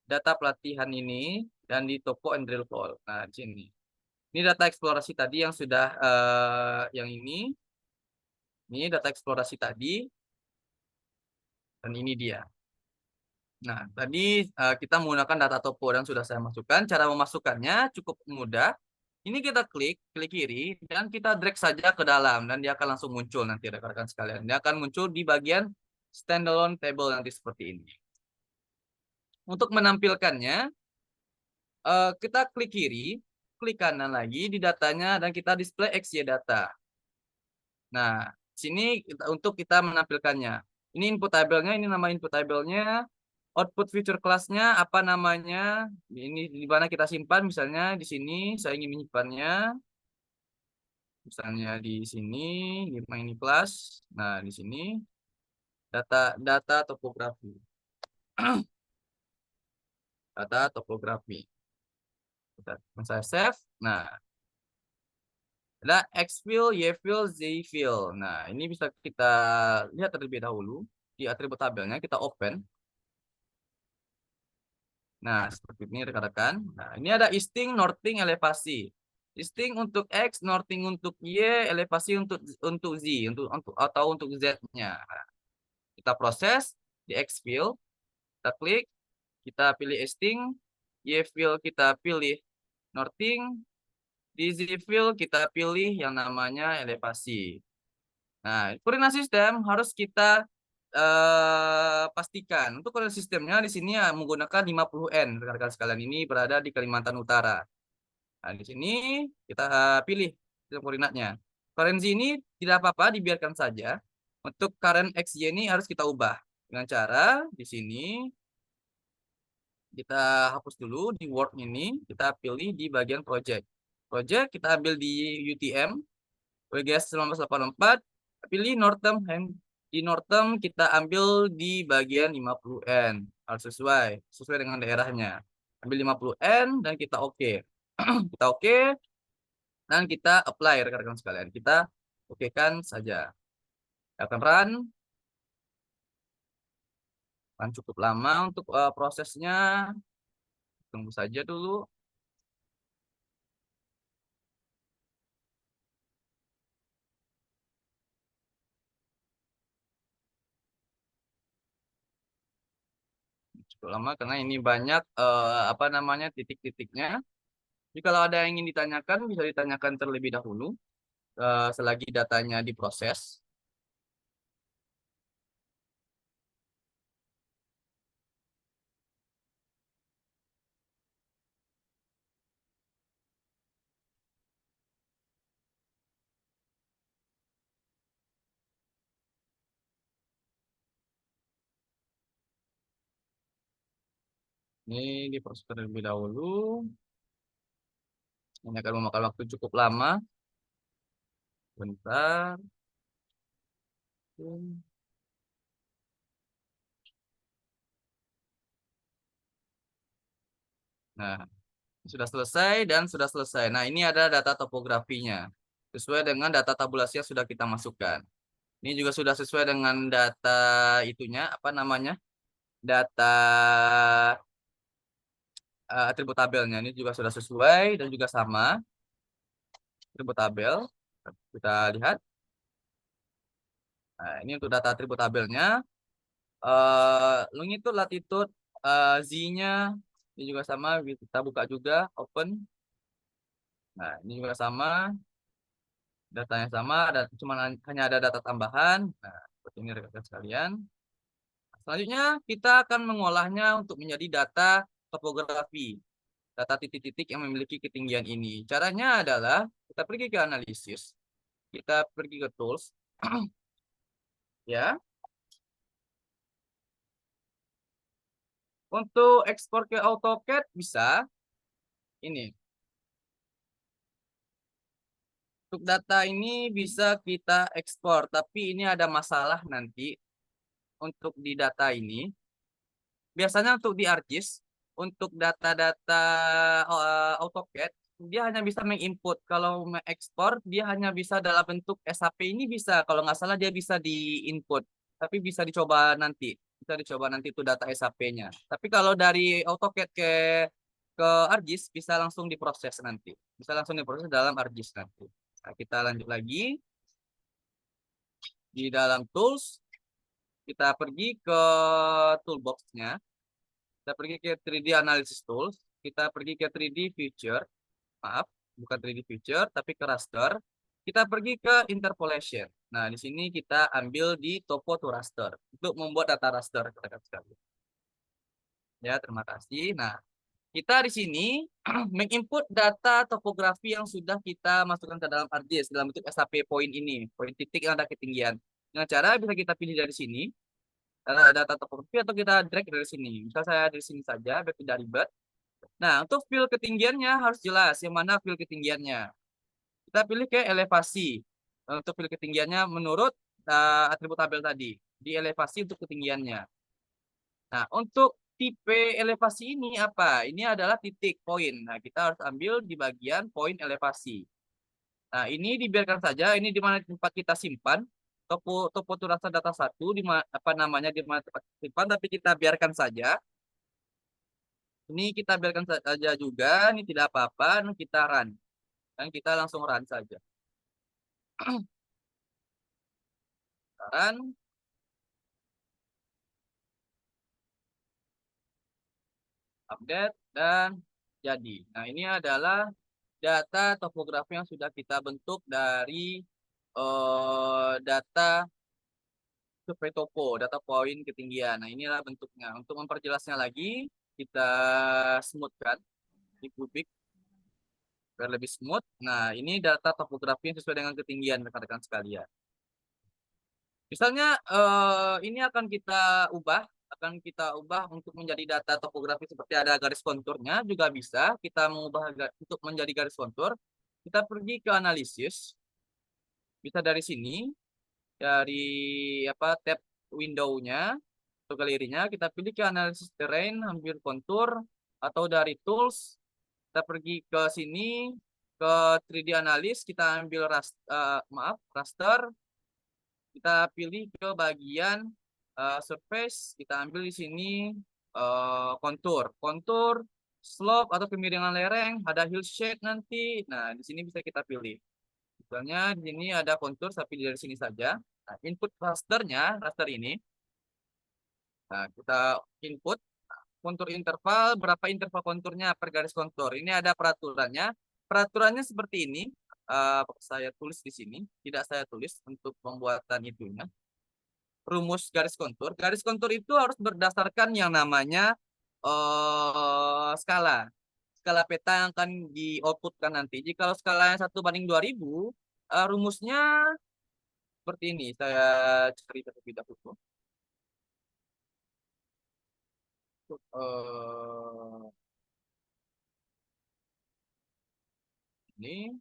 data pelatihan ini. Dan di Topo and Drill Hole. Nah, di sini. Ini data eksplorasi tadi yang sudah yang ini. Ini data eksplorasi tadi. Dan ini dia. Nah, tadi kita menggunakan data topo dan sudah saya masukkan. Cara memasukkannya cukup mudah. Ini kita klik kiri, dan kita drag saja ke dalam. Dan dia akan langsung muncul nanti rekan-rekan sekalian. Dia akan muncul di bagian standalone table nanti seperti ini. Untuk menampilkannya, kita klik kiri, klik kanan lagi di datanya, dan kita display XY data. Nah, sini untuk kita menampilkannya. Ini input tabelnya, ini nama input tabelnya. Output feature kelasnya apa namanya? Ini di mana kita simpan, misalnya di sini saya ingin menyimpannya. Misalnya di sini, di ini kelas. Nah, di sini data topografi. Data topografi. Saya save. Nah, ada X-fill, Y-fill, Z-fill. Nah, ini bisa kita lihat terlebih dahulu di atribut tabelnya. Kita open. Nah, seperti ini rekan-rekan. Nah, ini ada easting, northing, elevasi. Easting untuk X, northing untuk Y, elevasi untuk Z, atau untuk Z-nya. Kita proses di X field, kita klik, kita pilih easting, Y field kita pilih northing, di Z field kita pilih yang namanya elevasi. Nah, koordinat sistem harus kita pastikan. Untuk koordinat sistemnya di sini ya, menggunakan 50N. Rekan-rekan sekalian, ini berada di Kalimantan Utara. Nah, di sini kita pilih sistem koordinatnya. Currency ini tidak apa-apa, dibiarkan saja. Untuk current XY ini harus kita ubah. Dengan cara di sini kita hapus dulu di Word ini. Kita pilih di bagian project. Project kita ambil di UTM. WGS 1984. Pilih Northern di Northern kita ambil di bagian 50N. Harus sesuai dengan daerahnya. Ambil 50N dan kita oke. Kita oke dan kita apply rekan-rekan sekalian. Kita okekan saja. Akan run cukup lama untuk prosesnya. Tunggu saja dulu. Cukup lama karena ini banyak apa namanya titik-titiknya. Jadi kalau ada yang ingin ditanyakan, bisa ditanyakan terlebih dahulu selagi datanya diproses. Ini diproses terlebih dahulu. Ini akan memakan waktu cukup lama. Bentar. Nah, sudah selesai dan sudah selesai. Nah, ini ada data topografinya. Sesuai dengan data tabulasi yang sudah kita masukkan. Ini juga sudah sesuai dengan data itunya, apa namanya? Data atribut tabelnya. Ini juga sudah sesuai dan juga sama atribut tabel. Kita lihat. Nah, ini untuk data atribut tabelnya. Longitude, latitude, Z-nya ini juga sama. Kita buka juga, open. Nah, ini juga sama. Datanya sama, cuma hanya ada data tambahan. Nah, seperti ini rekan-rekan sekalian. Selanjutnya, kita akan mengolahnya untuk menjadi data topografi. Data titik-titik yang memiliki ketinggian ini. Caranya adalah kita pergi ke analisis. Kita pergi ke tools. Ya. Untuk ekspor ke AutoCAD bisa. Ini. Untuk data ini bisa kita ekspor, tapi ini ada masalah nanti untuk di data ini. Biasanya untuk di ArcGIS, untuk data-data AutoCAD, dia hanya bisa menginput. Kalau mengekspor, dia hanya bisa dalam bentuk SAP ini bisa. Kalau nggak salah dia bisa di-input. Tapi bisa dicoba nanti. Bisa dicoba nanti itu data SAP-nya. Tapi kalau dari AutoCAD ke ArcGIS, bisa langsung diproses nanti. Bisa langsung diproses dalam ArcGIS nanti. Nah, kita lanjut lagi. Di dalam tools, kita pergi ke toolbox-nya. Kita pergi ke 3D Analysis Tools. Kita pergi ke 3D Feature. Maaf, bukan 3D Feature, tapi ke raster. Kita pergi ke Interpolation. Nah, di sini kita ambil di Topo to Raster. Untuk membuat data raster. Ya, terima kasih. Nah, kita di sini menginput data topografi yang sudah kita masukkan ke dalam ArcGIS dalam bentuk SAP point ini. Poin titik yang ada ketinggian. Dengan cara bisa kita pilih dari sini. Data topografi atau kita drag dari sini. Misal saya dari sini saja, biar tidak ribet. Nah, untuk fill ketinggiannya harus jelas yang mana fill ketinggiannya. Kita pilih ke elevasi. Untuk fill ketinggiannya menurut atribut tabel tadi. Di elevasi untuk ketinggiannya. Nah, untuk tipe elevasi ini apa? Ini adalah titik poin. Nah, kita harus ambil di bagian poin elevasi. Nah, ini dibiarkan saja. Ini di mana tempat kita simpan. Topo turasa data satu di apa namanya di mana tempat simpan, tapi kita biarkan saja. Ini kita biarkan saja juga. Ini tidak apa-apa. Kita run. Dan kita langsung run saja. Run. Update. Dan jadi. Nah, ini adalah data topografi yang sudah kita bentuk dari data survei topo, data poin ketinggian. Nah, inilah bentuknya. Untuk memperjelasnya lagi, kita smoothkan di kubik biar lebih smooth. Nah, ini data topografi yang sesuai dengan ketinggian rekan-rekan sekalian. Misalnya ini akan kita ubah untuk menjadi data topografi seperti ada garis konturnya juga bisa. Kita mengubah untuk menjadi garis kontur. Kita pergi ke analisis. Bisa dari sini, dari apa tab window-nya atau galerinya, kita pilih ke analisis terrain, ambil kontur, atau dari tools, kita pergi ke sini, ke 3D analis, kita ambil raster, kita pilih ke bagian surface, kita ambil di sini kontur, slope atau kemiringan lereng, ada hill shade nanti. Nah, di sini bisa kita pilih. Misalnya di sini ada kontur, tapi dari sini saja. Nah, input raster ini. Nah, kita input kontur interval, berapa interval konturnya per garis kontur. Ini ada peraturannya. Peraturannya seperti ini. Saya tulis di sini, tidak saya tulis untuk pembuatan itunya. Rumus garis kontur. Garis kontur itu harus berdasarkan yang namanya skala. Skala peta yang akan di outputkan nanti. Jika skalanya 1:2000, rumusnya seperti ini. Saya cari terlebih dahulu. Eh, ini.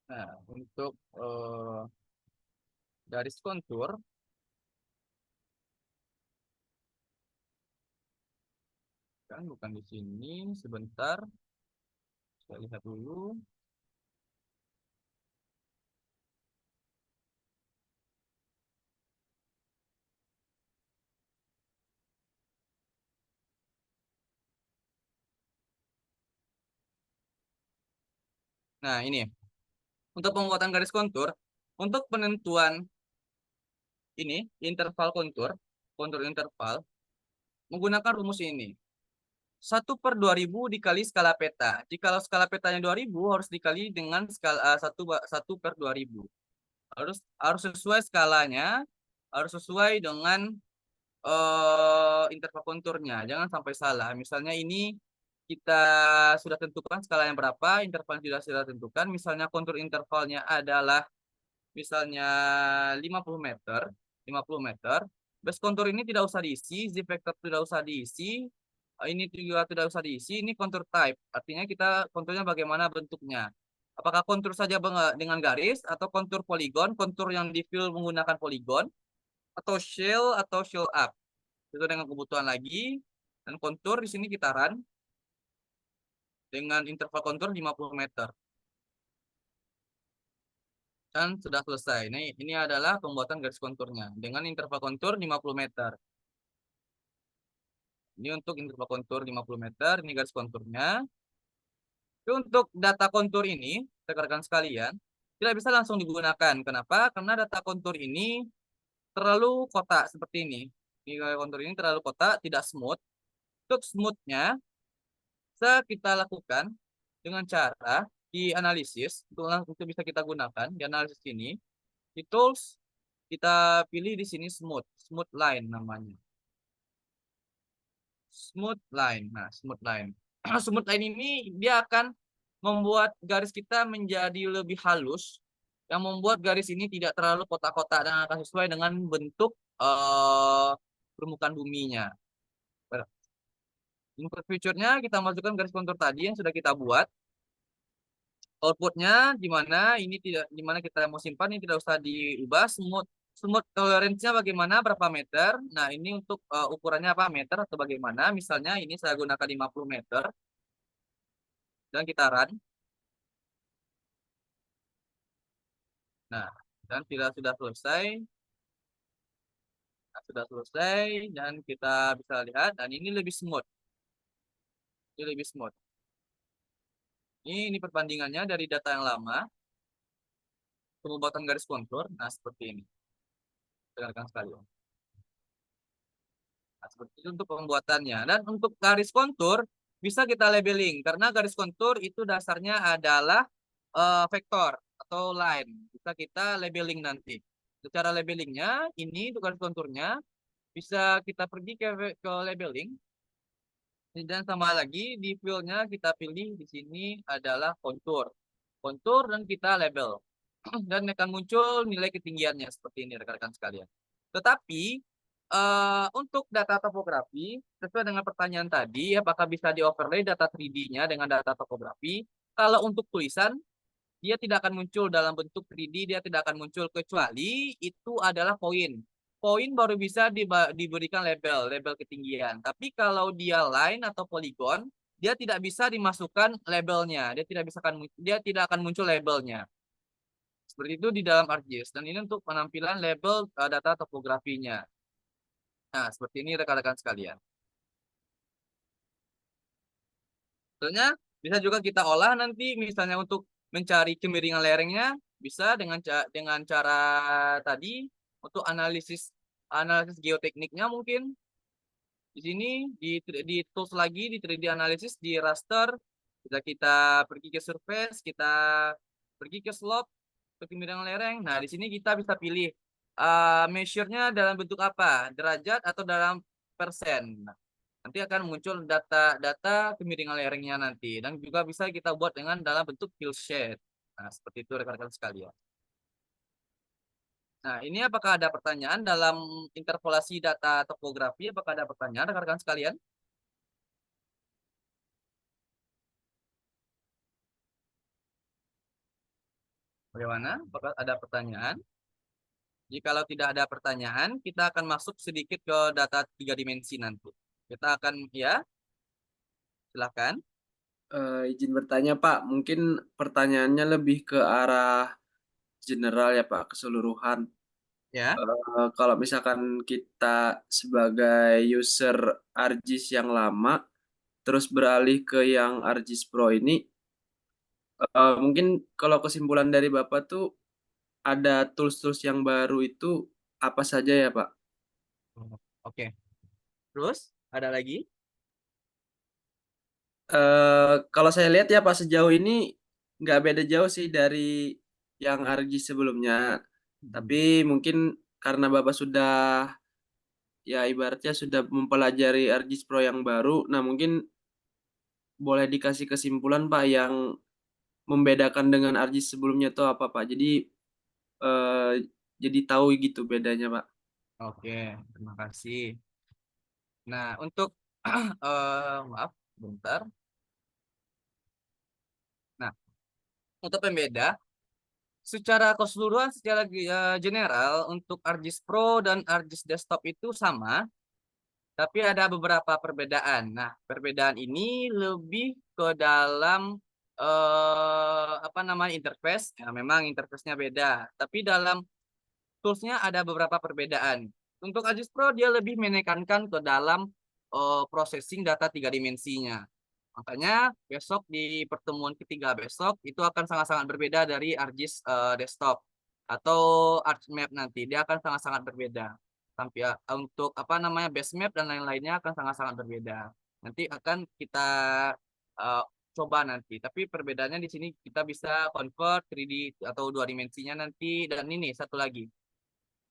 Nah, untuk garis kontur, kan bukan di sini. Sebentar, saya lihat dulu. Nah, ini untuk pembuatan garis kontur, untuk penentuan ini interval kontur, kontur interval menggunakan rumus ini. 1/2000 dikali skala peta. Jika skala petanya 2000 harus dikali dengan skala 1/2000. Harus sesuai skalanya, harus sesuai dengan interval konturnya. Jangan sampai salah. Misalnya ini kita sudah tentukan skalanya berapa, interval sudah tentukan. Misalnya kontur intervalnya adalah misalnya 50 meter, 50 meter. Base kontur ini tidak usah diisi, z vector tidak usah diisi, ini juga tidak usah diisi, ini kontur type. Artinya kita konturnya bagaimana bentuknya. Apakah kontur saja dengan garis, atau kontur poligon, kontur yang di fill menggunakan poligon, atau shell up. Itu dengan kebutuhan lagi. Dan kontur di sini kita run dengan interval kontur 50 meter. Dan sudah selesai. Ini adalah pembuatan garis konturnya dengan interval kontur 50 meter. Ini untuk interval kontur 50 meter, ini garis konturnya. Tapi untuk data kontur ini, rekan-rekan sekalian, tidak bisa langsung digunakan. Kenapa? Karena data kontur ini terlalu kotak seperti ini. Ini kontur ini terlalu kotak, tidak smooth. Untuk smoothnya, bisa kita lakukan dengan cara di analisis. Untuk bisa kita gunakan di analisis ini. Di tools, kita pilih di sini smooth line namanya. Smooth line. Nah, smooth line. Smooth line ini dia akan membuat garis kita menjadi lebih halus, yang membuat garis ini tidak terlalu kotak-kotak dan akan sesuai dengan bentuk permukaan buminya. Input feature-nya kita masukkan garis kontur tadi yang sudah kita buat. Outputnya di mana ini tidak, di mana kita mau simpan ini tidak usah diubah. Smooth tolerance-nya bagaimana, berapa meter. Nah, ini untuk ukurannya apa, meter atau bagaimana. Misalnya ini saya gunakan 50 meter. Dan kita run. Nah, dan sudah selesai. Nah, sudah selesai dan kita bisa lihat dan ini lebih smooth. Ini lebih smooth. Ini perbandingannya dari data yang lama. Pembuatan garis kontur. Nah, seperti ini. Dengarkan sekalian. Nah, seperti itu untuk pembuatannya. Dan untuk garis kontur bisa kita labeling karena garis kontur itu dasarnya adalah vektor atau line. Bisa kita labeling nanti. Secara labelingnya ini untuk garis konturnya bisa kita pergi ke labeling. Dan sama lagi di fill-nya kita pilih di sini adalah kontur. Kontur dan kita label. Dan akan muncul nilai ketinggiannya seperti ini rekan-rekan sekalian. Tetapi untuk data topografi, sesuai dengan pertanyaan tadi, apakah bisa di-overlay data 3D-nya dengan data topografi? Kalau untuk tulisan, dia tidak akan muncul dalam bentuk 3D, dia tidak akan muncul kecuali itu adalah poin. Poin baru bisa diberikan label ketinggian. Tapi kalau dia line atau poligon, dia tidak bisa dimasukkan labelnya. Dia tidak akan muncul labelnya. Seperti itu di dalam ArcGIS. Dan ini untuk penampilan label data topografinya. Nah, seperti ini rekan-rekan sekalian. Sebenarnya bisa juga kita olah nanti misalnya untuk mencari kemiringan lerengnya bisa dengan cara tadi untuk analisis analisis geotekniknya mungkin. Di sini di tools lagi di 3D analisis di raster kita kita pergi ke surface, kita pergi ke slope, ke timbangan lereng. Nah, di sini kita bisa pilih measure-nya dalam bentuk apa? Derajat atau dalam persen. Nah, nanti akan muncul data kemiringan lerengnya nanti dan juga bisa kita buat dengan dalam bentuk hillshade. Nah, seperti itu rekan-rekan sekalian. Nah, ini apakah ada pertanyaan dalam interpolasi data topografi? Apakah ada pertanyaan rekan-rekan sekalian? Bagaimana? Apakah ada pertanyaan? Jikalau tidak ada pertanyaan, kita akan masuk sedikit ke data 3 dimensi nanti. Kita akan, ya, silahkan. Izin bertanya Pak, mungkin pertanyaannya lebih ke arah general ya Pak, keseluruhan. Ya, Kalau misalkan kita sebagai user ArcGIS yang lama, terus beralih ke yang ArcGIS Pro ini, mungkin kalau kesimpulan dari Bapak tuh ada tools-tools yang baru itu apa saja ya Pak? oke. Terus, ada lagi? Kalau saya lihat ya Pak sejauh ini nggak beda jauh sih dari yang ArcGIS sebelumnya. Tapi mungkin karena Bapak sudah ya ibaratnya sudah mempelajari ArcGIS Pro yang baru, nah mungkin boleh dikasih kesimpulan Pak yang membedakan dengan ArcGIS sebelumnya itu apa Pak? Eh, jadi tahu gitu bedanya Pak. Oke, terima kasih. Nah, untuk, maaf, bentar. Nah, untuk pembeda, secara keseluruhan, secara general, untuk ArcGIS Pro dan ArcGIS Desktop itu sama, tapi ada beberapa perbedaan. Nah, perbedaan ini lebih ke dalam apa namanya interface. Ya, memang interface-nya beda, tapi dalam toolsnya ada beberapa perbedaan. Untuk ArcGIS Pro dia lebih menekankan ke dalam processing data 3 dimensinya. Makanya besok di pertemuan ketiga besok itu akan sangat-sangat berbeda dari ArcGIS Desktop atau ArcMap nanti. Dia akan sangat-sangat berbeda. Sampai untuk apa namanya base map dan lain-lainnya akan sangat-sangat berbeda. Nanti akan kita uh, coba nanti. Tapi perbedaannya di sini kita bisa convert 3D atau 2 dimensinya nanti. Dan ini satu lagi.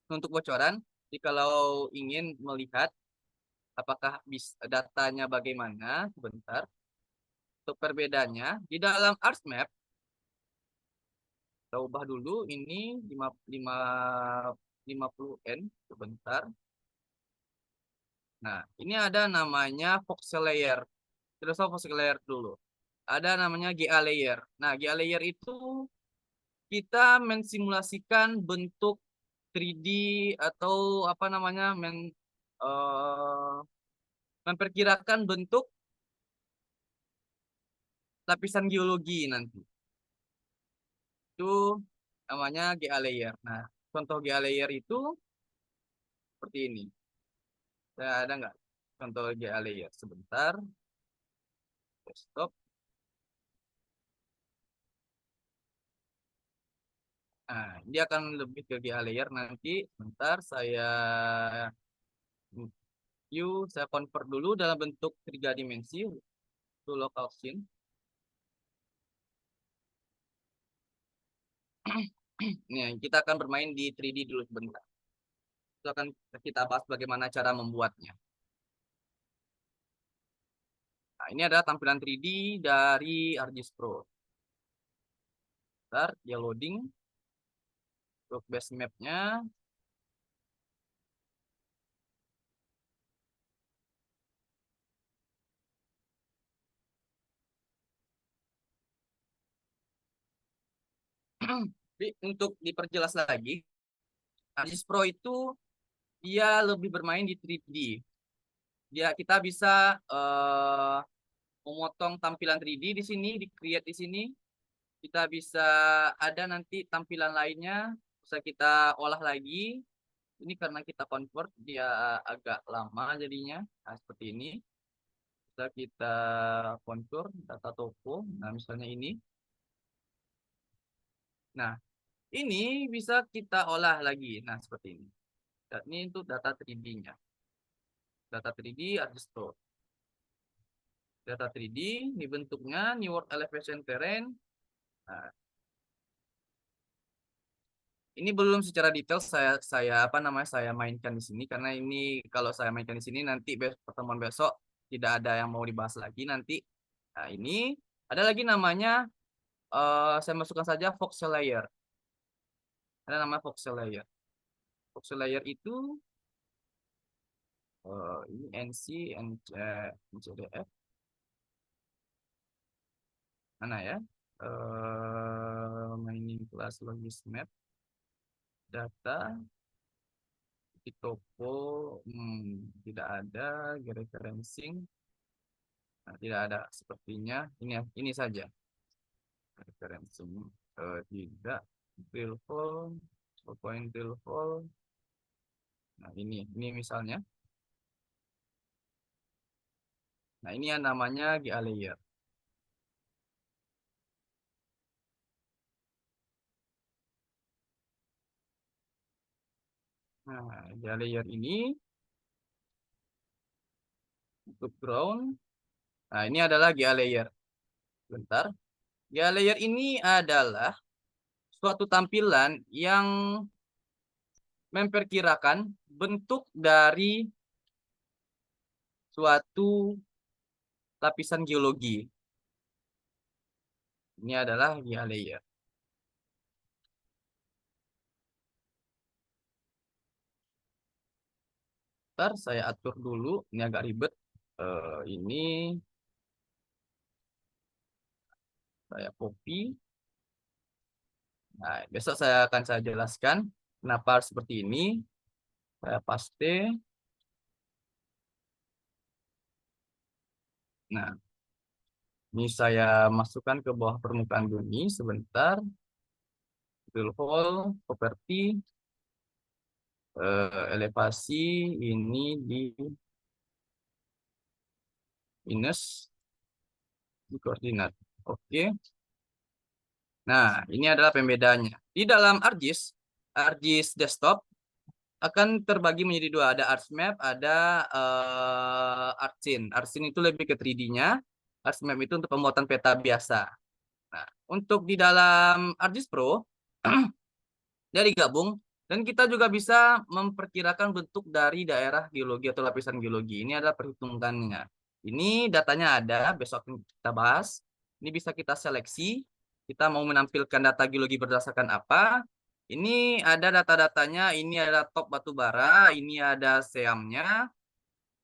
Untuk bocoran, kalau ingin melihat apakah datanya bagaimana, sebentar. Untuk perbedaannya, di dalam ArcMap, kita ubah dulu ini 50N, sebentar. Nah, ini ada namanya voxel layer. Kita tahu voxel layer dulu. Ada namanya GA layer. Nah, GA layer itu kita mensimulasikan bentuk 3D atau apa namanya eh, memperkirakan bentuk lapisan geologi nanti. Itu namanya GA layer. Nah, contoh GA layer itu seperti ini. Ada nggak contoh GA layer? Sebentar. Desktop. Nah, dia akan lebih ke GA layer nanti. Sebentar, saya saya convert dulu dalam bentuk 3 dimensi to local scene. Nih, kita akan bermain di 3D dulu sebentar. Itu akan kita bahas bagaimana cara membuatnya. Nah, ini adalah tampilan 3D dari ArcGIS Pro. Bentar, dia loading. Untuk base map-nya. Untuk diperjelas lagi, ArcGIS Pro itu dia lebih bermain di 3D. Kita bisa memotong tampilan 3D di sini, di create di sini. Kita bisa ada nanti tampilan lainnya, bisa kita olah lagi. Ini karena kita convert dia agak lama jadinya. Nah, seperti ini. Bisa kita kontur data topo. Nah, misalnya ini. Nah, ini bisa kita olah lagi. Nah, seperti ini. Ini untuk data 3D-nya. Data 3D ArcGIS-Pro. Data 3D ini bentuknya New World Elevation Terrain. Nah, ini belum secara detail saya mainkan di sini karena ini kalau saya mainkan di sini nanti pertemuan besok tidak ada yang mau dibahas lagi nanti. Nah, ini ada lagi namanya saya masukkan saja voxel layer. Ada nama voxel layer. Voxel layer itu ini NCDF mana ya? Mining class logis map data di topo tidak ada georeferencing. Nah, tidak ada sepertinya ini saja referencing tidak drill hole point drill hole. Nah ini misalnya. Nah ini yang namanya GA layer. Nah GA layer ini untuk ground. Nah ini adalah GA layer. Bentar. GA layer ini adalah suatu tampilan yang memperkirakan bentuk dari suatu lapisan geologi. Ini adalah GA layer. Ntar saya atur dulu, ini agak ribet. Ini saya copy. Nah, besok saya akan jelaskan kenapa seperti ini. Saya paste. Nah, ini saya masukkan ke bawah permukaan bumi sebentar. Drill hole, properti, elevasi ini di minus di koordinat. Oke. Nah, ini adalah pembedanya. Di dalam ArcGIS desktop akan terbagi menjadi dua. Ada ArcMap, ada ArcScene. ArcScene itu lebih ke 3D-nya. ArcMap itu untuk pembuatan peta biasa. Nah, untuk di dalam ArcGIS Pro, dia digabung. Dan kita juga bisa memperkirakan bentuk dari daerah geologi atau lapisan geologi. Ini adalah perhitungannya. Ini datanya ada, besok kita bahas. Ini bisa kita seleksi. Kita mau menampilkan data geologi berdasarkan apa. Ini ada data-datanya, ini ada top batu bara, ini ada seamnya.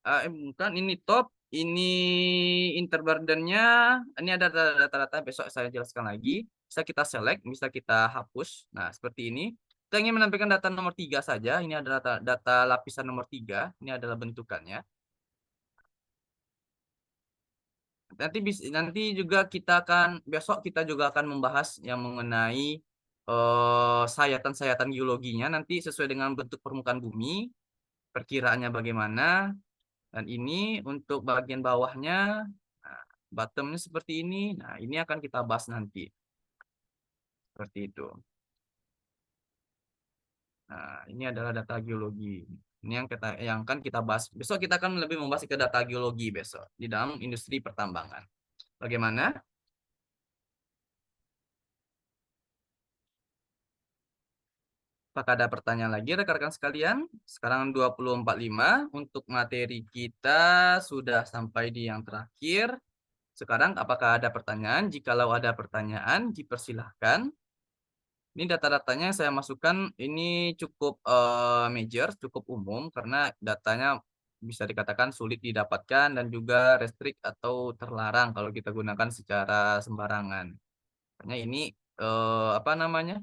Bukan, ini top, ini interburdennya, ini ada data-data besok saya jelaskan lagi. Bisa kita select, bisa kita hapus. Nah, seperti ini. Kita ingin menampilkan data nomor 3 saja. Ini adalah data lapisan nomor 3. Ini adalah bentukannya. Nanti juga besok kita juga akan membahas yang mengenai sayatan-sayatan geologinya nanti sesuai dengan bentuk permukaan bumi, perkiraannya bagaimana. Dan ini untuk bagian bawahnya, nah, bottomnya seperti ini. Nah, ini akan kita bahas nanti. Seperti itu. Nah, ini adalah data geologi. Ini yang akan kita bahas. Besok kita akan lebih membahas ke data geologi besok di dalam industri pertambangan. Bagaimana? Apakah ada pertanyaan lagi rekan-rekan sekalian? Sekarang 20.45 untuk materi kita sudah sampai di yang terakhir. Sekarang apakah ada pertanyaan? Jikalau ada pertanyaan, dipersilahkan. Ini data-datanya yang saya masukkan ini cukup major, cukup umum karena datanya bisa dikatakan sulit didapatkan dan juga restrict atau terlarang kalau kita gunakan secara sembarangan. Karena ini apa namanya?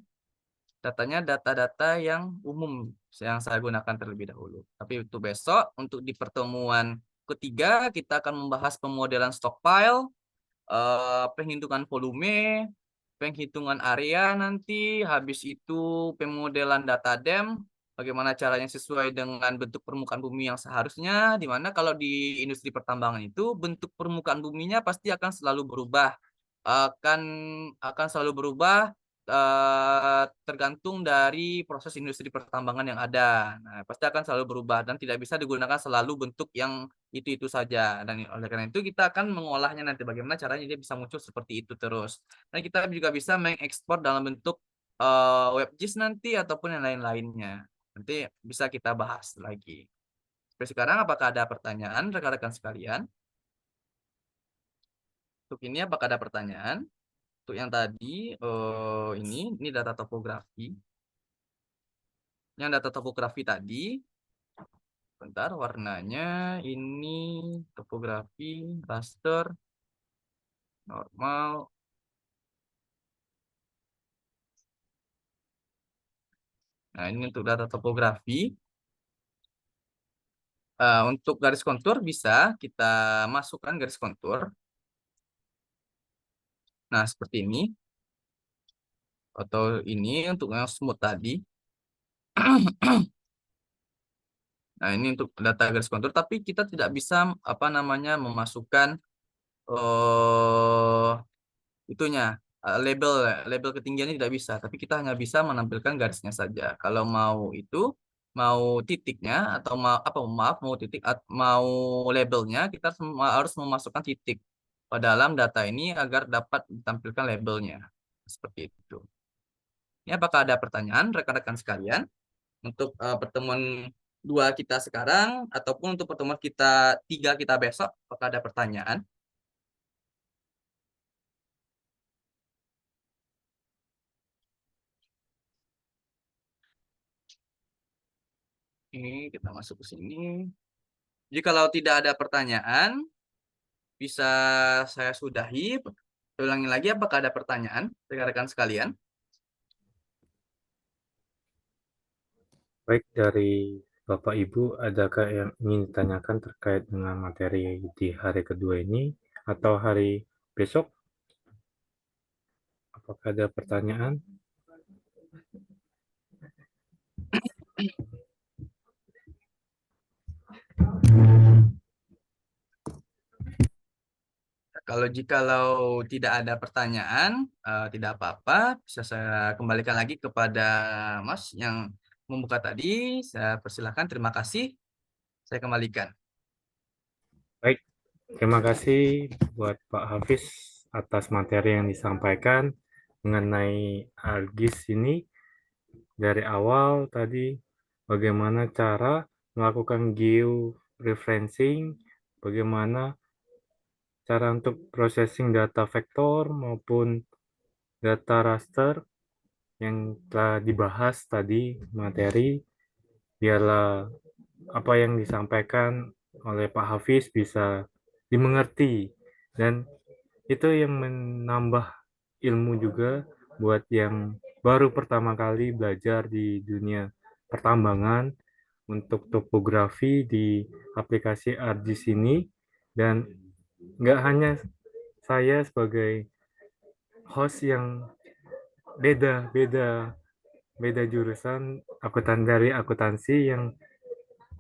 Datanya data-data yang umum yang saya gunakan terlebih dahulu. Tapi untuk besok, untuk di pertemuan ketiga, kita akan membahas pemodelan stockpile, penghitungan volume, penghitungan area nanti, habis itu pemodelan data dam, bagaimana caranya sesuai dengan bentuk permukaan bumi yang seharusnya, di mana kalau di industri pertambangan itu bentuk permukaan buminya pasti akan selalu berubah, akan selalu berubah tergantung dari proses industri pertambangan yang ada. Nah, pasti akan selalu berubah dan tidak bisa digunakan selalu bentuk yang itu saja. Dan oleh karena itu kita akan mengolahnya nanti bagaimana caranya dia bisa muncul seperti itu terus. Dan kita juga bisa mengekspor dalam bentuk WebGIS nanti ataupun yang lain-lainnya. Nanti bisa kita bahas lagi. Sampai sekarang apakah ada pertanyaan rekan-rekan sekalian? Untuk ini apakah ada pertanyaan? Untuk yang tadi ini data topografi. Yang data topografi tadi, bentar warnanya ini topografi raster normal. Nah, ini untuk data topografi. Untuk garis kontur bisa kita masukkan garis kontur. Nah, seperti ini. Atau ini untuk yang smooth tadi. Nah, ini untuk data garis kontur, tapi kita tidak bisa apa namanya memasukkan itunya label ketinggiannya tidak bisa, tapi kita hanya bisa menampilkan garisnya saja. Kalau mau titiknya atau mau titik mau labelnya, kita harus memasukkan titik ke dalam data ini agar dapat ditampilkan labelnya. Seperti itu. Ini apakah ada pertanyaan rekan-rekan sekalian untuk pertemuan 2 kita sekarang ataupun untuk pertemuan 3 kita besok, apakah ada pertanyaan? Oke, kita masuk ke sini. Jadi kalau tidak ada pertanyaan, bisa saya sudahi. Ulangi lagi, apakah ada pertanyaan rekan-rekan sekalian? Baik, dari Bapak Ibu, adakah yang ingin ditanyakan terkait dengan materi di hari kedua ini atau hari besok? Apakah ada pertanyaan? Jikalau tidak ada pertanyaan, tidak apa-apa, bisa saya kembalikan lagi kepada Mas yang membuka tadi. Saya persilahkan, terima kasih. Saya kembalikan. Baik, terima kasih buat Pak Hafiz atas materi yang disampaikan mengenai ArcGIS ini. Dari awal tadi, bagaimana cara melakukan georeferencing, bagaimana cara untuk processing data vektor maupun data raster yang telah dibahas tadi materi, biarlah apa yang disampaikan oleh Pak Hafiz bisa dimengerti, dan itu yang menambah ilmu juga buat yang baru pertama kali belajar di dunia pertambangan untuk topografi di aplikasi ArcGIS ini. Dan nggak hanya saya sebagai host yang beda jurusan dari akuntansi yang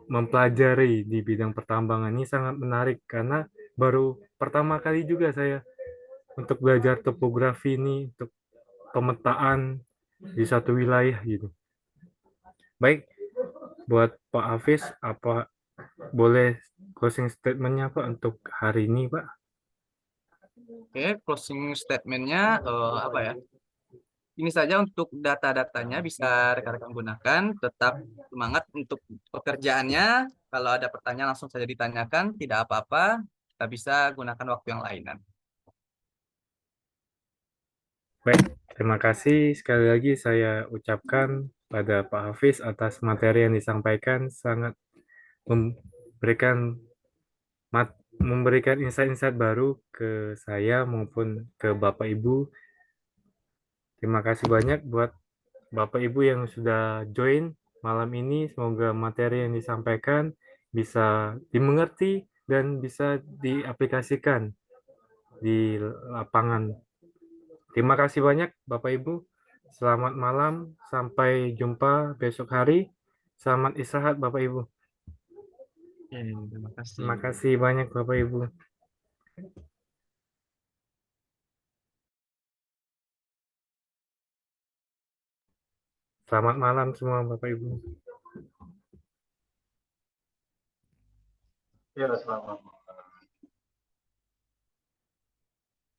mempelajari di bidang pertambangan ini sangat menarik, karena baru pertama kali juga saya untuk belajar topografi ini untuk pemetaan di satu wilayah gitu. Baik, buat Pak Hafiz, apa boleh closing statement-nya Pak untuk hari ini Pak? Oke, closing statement-nya apa ya? Ini saja untuk data-datanya bisa rekan-rekan gunakan. Tetap semangat untuk pekerjaannya. Kalau ada pertanyaan langsung saja ditanyakan, tidak apa-apa. Kita bisa gunakan waktu yang lain. Baik, terima kasih sekali lagi saya ucapkan pada Pak Hafiz atas materi yang disampaikan, sangat memberikan insight-insight baru ke saya maupun ke Bapak Ibu. Terima kasih banyak buat Bapak Ibu yang sudah join malam ini. Semoga materi yang disampaikan bisa dimengerti dan bisa diaplikasikan di lapangan. Terima kasih banyak Bapak Ibu. Selamat malam, sampai jumpa besok hari. Selamat istirahat Bapak Ibu. Terima kasih. Terima kasih banyak Bapak Ibu. Selamat malam semua Bapak Ibu. Ya, selamat.